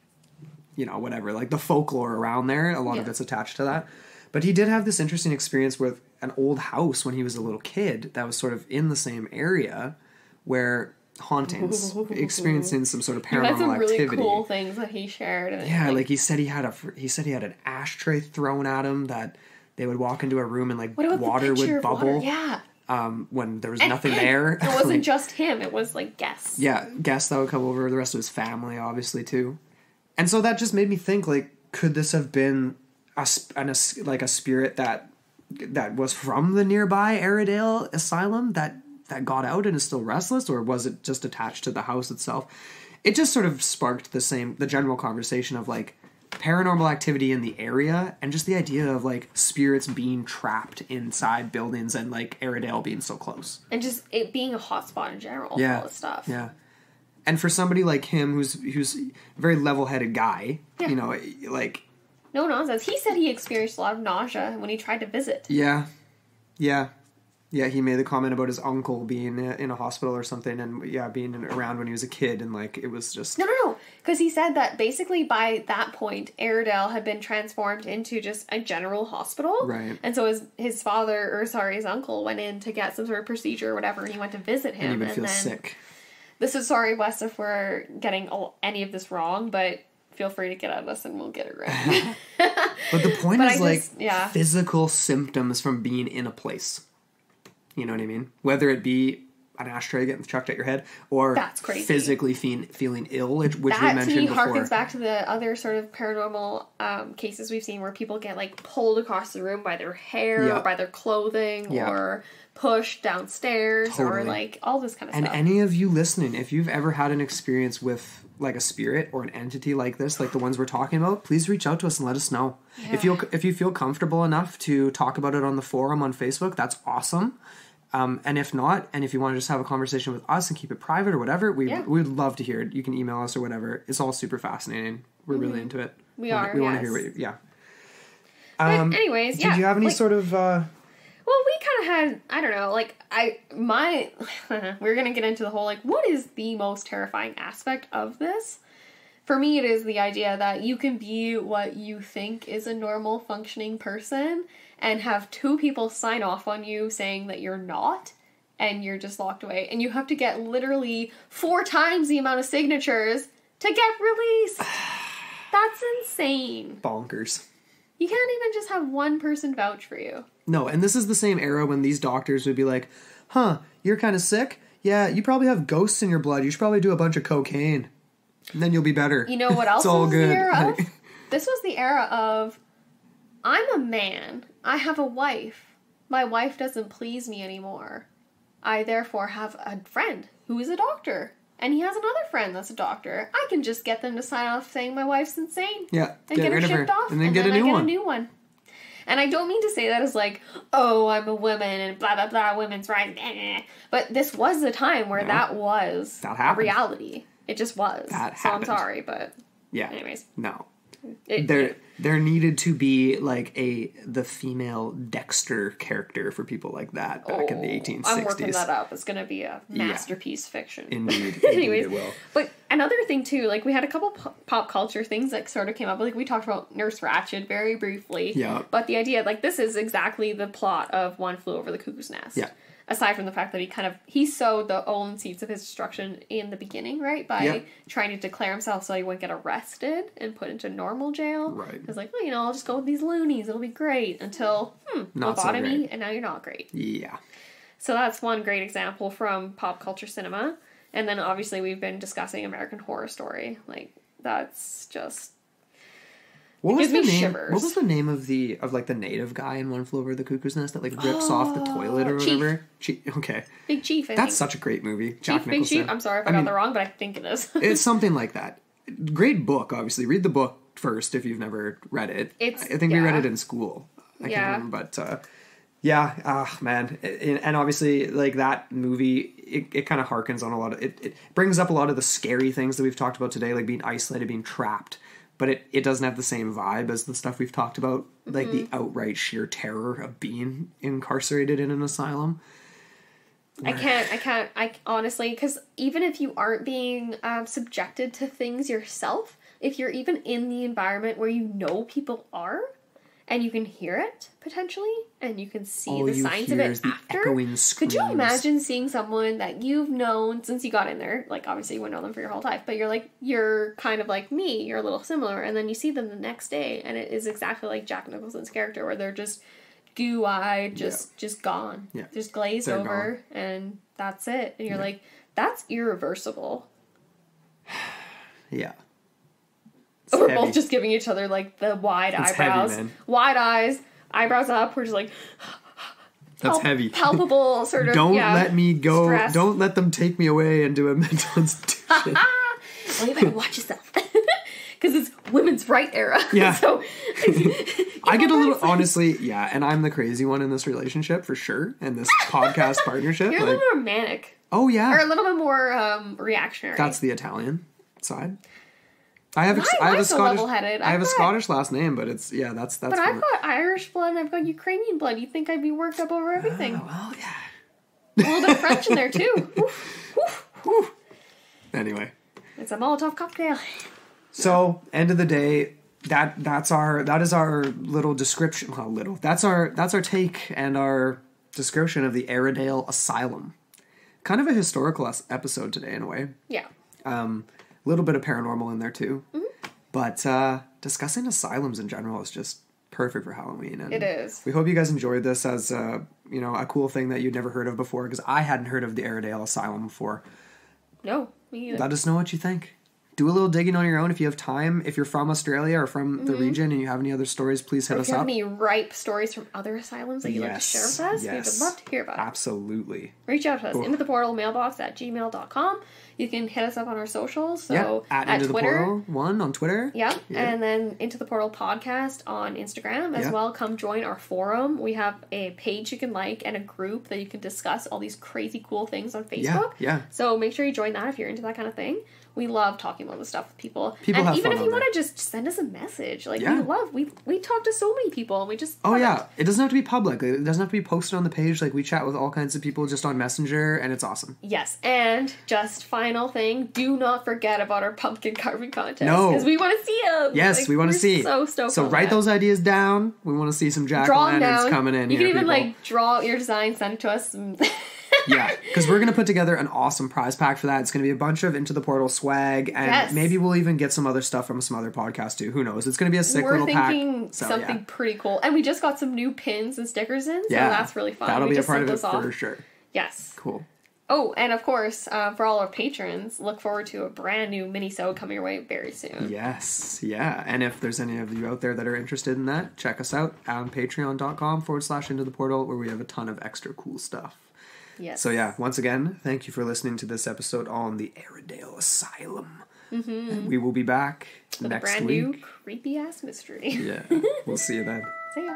you know, whatever, like the folklore around there, a lot of it's attached to that. But he did have this interesting experience with an old house when he was a little kid that was sort of in the same area where hauntings, experiencing some sort of paranormal activity. He had some really cool things that he shared. Yeah, like he said he had an ashtray thrown at him that they would walk into a room and like water would bubble. Yeah. When there was nothing there. It wasn't just him, it was like guests. Yeah, guests that would come over, the rest of his family, obviously, too. And so that just made me think, like, could this have been a spirit that was from the nearby Aradale Asylum that got out and is still restless, or was it just attached to the house itself? It just sort of sparked the general conversation of, like, paranormal activity in the area, and just the idea of, like, spirits being trapped inside buildings and, like, Aradale being so close. And just it being a hotspot in general for all this stuff. Yeah. And for somebody like him, who's a very level-headed guy, you know, like... No nonsense. He said he experienced a lot of nausea when he tried to visit. Yeah. Yeah. Yeah, he made the comment about his uncle being in a hospital or something, and being around when he was a kid, and like it was just no, because he said that basically by that point, Aradale had been transformed into just a general hospital, right? And so his uncle went in to get some sort of procedure or whatever, and he went to visit him, and he would feel sick. This is sorry, Wes, if we're getting any of this wrong, but feel free to get at us and we'll get it right. But the point is physical symptoms from being in a place. You know what I mean? Whether it be an ashtray getting chucked at your head or that's crazy. Physically feeling ill, which we mentioned to me before. Harkens back to the other sort of paranormal cases we've seen where people get like pulled across the room by their hair or by their clothing or pushed downstairs or like all this kind of stuff. And any of you listening, if you've ever had an experience with like a spirit or an entity like this, like the ones we're talking about, please reach out to us and let us know. Yeah. If you feel comfortable enough to talk about it on the forum on Facebook, that's awesome. And if not, and if you want to just have a conversation with us and keep it private or whatever, we'd love to hear it. You can email us or whatever. It's all super fascinating. We're really into it. We want to hear what you... But anyways, did you have any sort of... Well, we kind of had, I don't know, like, we're going to get into the whole, like, what is the most terrifying aspect of this? For me, it is the idea that you can be what you think is a normal functioning person and have two people sign off on you saying that you're not, and you're just locked away. And you have to get literally 4 times the amount of signatures to get released. That's insane. Bonkers. You can't even just have one person vouch for you. No, and this is the same era when these doctors would be like, you're kind of sick? Yeah, you probably have ghosts in your blood. You should probably do a bunch of cocaine. And then you'll be better. You know what else was the era of? This was the era of, I'm a man. I have a wife. My wife doesn't please me anymore. I therefore have a friend who is a doctor. And he has another friend that's a doctor. I can just get them to sign off saying my wife's insane. Yeah. And get her shipped off. And then get a new one. And I don't mean to say that as like, oh, I'm a woman and blah, blah, blah, women's rights. But this was the time where that was a reality. It just was. That so happened. I'm sorry, but anyways. No. There needed to be like the female Dexter character for people like that back in the 1860s. I'm working that up. It's going to be a masterpiece fiction. Indeed. Anyways, it will. But another thing too, like we had a couple pop culture things that sort of came up. Like we talked about Nurse Ratched very briefly. Yeah. But the idea, like this is exactly the plot of One Flew Over the Cuckoo's Nest. Yeah. Aside from the fact that he sowed the own seeds of his destruction in the beginning, right? By trying to declare himself so he wouldn't get arrested and put into normal jail. Right. It's like, well, I'll just go with these loonies. It'll be great until lobotomy, and now you're not great. Yeah. So that's one great example from pop culture cinema. And then obviously we've been discussing American Horror Story. Like, that's just... What was the name of the native guy in One Flew Over the Cuckoo's Nest that like rips off the toilet or whatever? Okay. Big Chief. That's such a great movie. Jack Nicholson. Big Chief. I'm sorry if I got that wrong, but I think it is. It's something like that. Great book, obviously. Read the book first if you've never read it. I think we read it in school. I can't remember, but man. And obviously, like that movie, it kind of harkens on a lot of it brings up a lot of the scary things that we've talked about today, like being isolated, being trapped. But it doesn't have the same vibe as the stuff we've talked about, like the outright sheer terror of being incarcerated in an asylum. I honestly, because even if you aren't being subjected to things yourself, if you're even in the environment where you know people are, and you can hear it, potentially, and you can see the signs of it after. Could you imagine seeing someone that you've known since you got in there? Like, obviously you wouldn't know them for your whole life, but you're kind of like me, you're a little similar, and then you see them the next day, and it is exactly like Jack Nicholson's character, where they're just goo-eyed, just gone. Yeah. Just glazed over, and that's it. And you're like, that's irreversible. Yeah. We're both just giving each other, like, the wide eyebrows. Heavy, wide eyes, eyebrows up. We're just like... That's heavy. Palpable sort of, Don't let me go. Stress. Don't let them take me away and do a mental institution. Well, you better watch yourself. Because it's women's right era. Yeah. So... I get a little... Honestly, yeah. And I'm the crazy one in this relationship, for sure. And this podcast partnership. You're a little more manic. Oh, yeah. Or a little bit more reactionary. That's the Italian side. I have a Scottish last name, but that's. But I've got Irish blood and I've got Ukrainian blood. You think I'd be worked up over everything? Well, yeah. A little bit of French in there too. Woof, woof, woof. Anyway. It's a Molotov cocktail. So, end of the day, that is our little description. Well, little. That's our take and our description of the Aradale Asylum. Kind of a historical episode today, in a way. Yeah. A little bit of paranormal in there too. Mm-hmm. But discussing asylums in general is just perfect for Halloween. And it is. We hope you guys enjoyed this as a cool thing that you'd never heard of before, because I hadn't heard of the Aradale Asylum before. No, me either. Let us know what you think. Do a little digging on your own if you have time. If you're from Australia or from the region and you have any other stories, please hit us up. If you have any ripe stories from other asylums that you'd like to share with us, we would love to hear about it. Absolutely. Reach out to us. Into the portal mailbox at gmail.com. You can hit us up on our socials. So at Into the Twitter. Portal 1 on Twitter. Yeah. And then Into the Portal podcast on Instagram as well. Come join our forum. We have a page you can like and a group that you can discuss all these crazy cool things on Facebook. Yeah. So make sure you join that if you're into that kind of thing. We love talking about this stuff with people. And even if you want to just send us a message. Like, we talk to so many people and we just... It doesn't have to be public. It doesn't have to be posted on the page. Like, we chat with all kinds of people just on Messenger, and it's awesome. Yes. And just final thing, do not forget about our pumpkin carving contest. No. Because we want to see them. Yes, we want to see. So stoked. So write those ideas down. We want to see some jack-o'-lanterns coming in. You can even, draw your design, send it to us. Yeah, because we're going to put together an awesome prize pack for that. It's going to be a bunch of Into the Portal swag, and maybe we'll even get some other stuff from some other podcasts too. Who knows? It's going to be a sick little pack. We're thinking something pretty cool. And we just got some new pins and stickers in, so that's really fun. That'll be a part of it for sure. Yes. Cool. Oh, and of course, for all our patrons, look forward to a brand new mini-sode coming your way very soon. Yes, yeah. And if there's any of you out there that are interested in that, check us out on patreon.com/Into the Portal, where we have a ton of extra cool stuff. Yes. So yeah, once again, thank you for listening to this episode on the Aradale Asylum. Mm-hmm. And we will be back next week. Brand new creepy-ass mystery. Yeah, we'll see you then. See ya.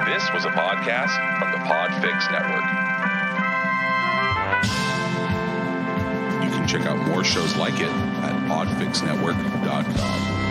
This was a podcast from the Podfix Network. You can check out more shows like it at podfixnetwork.com.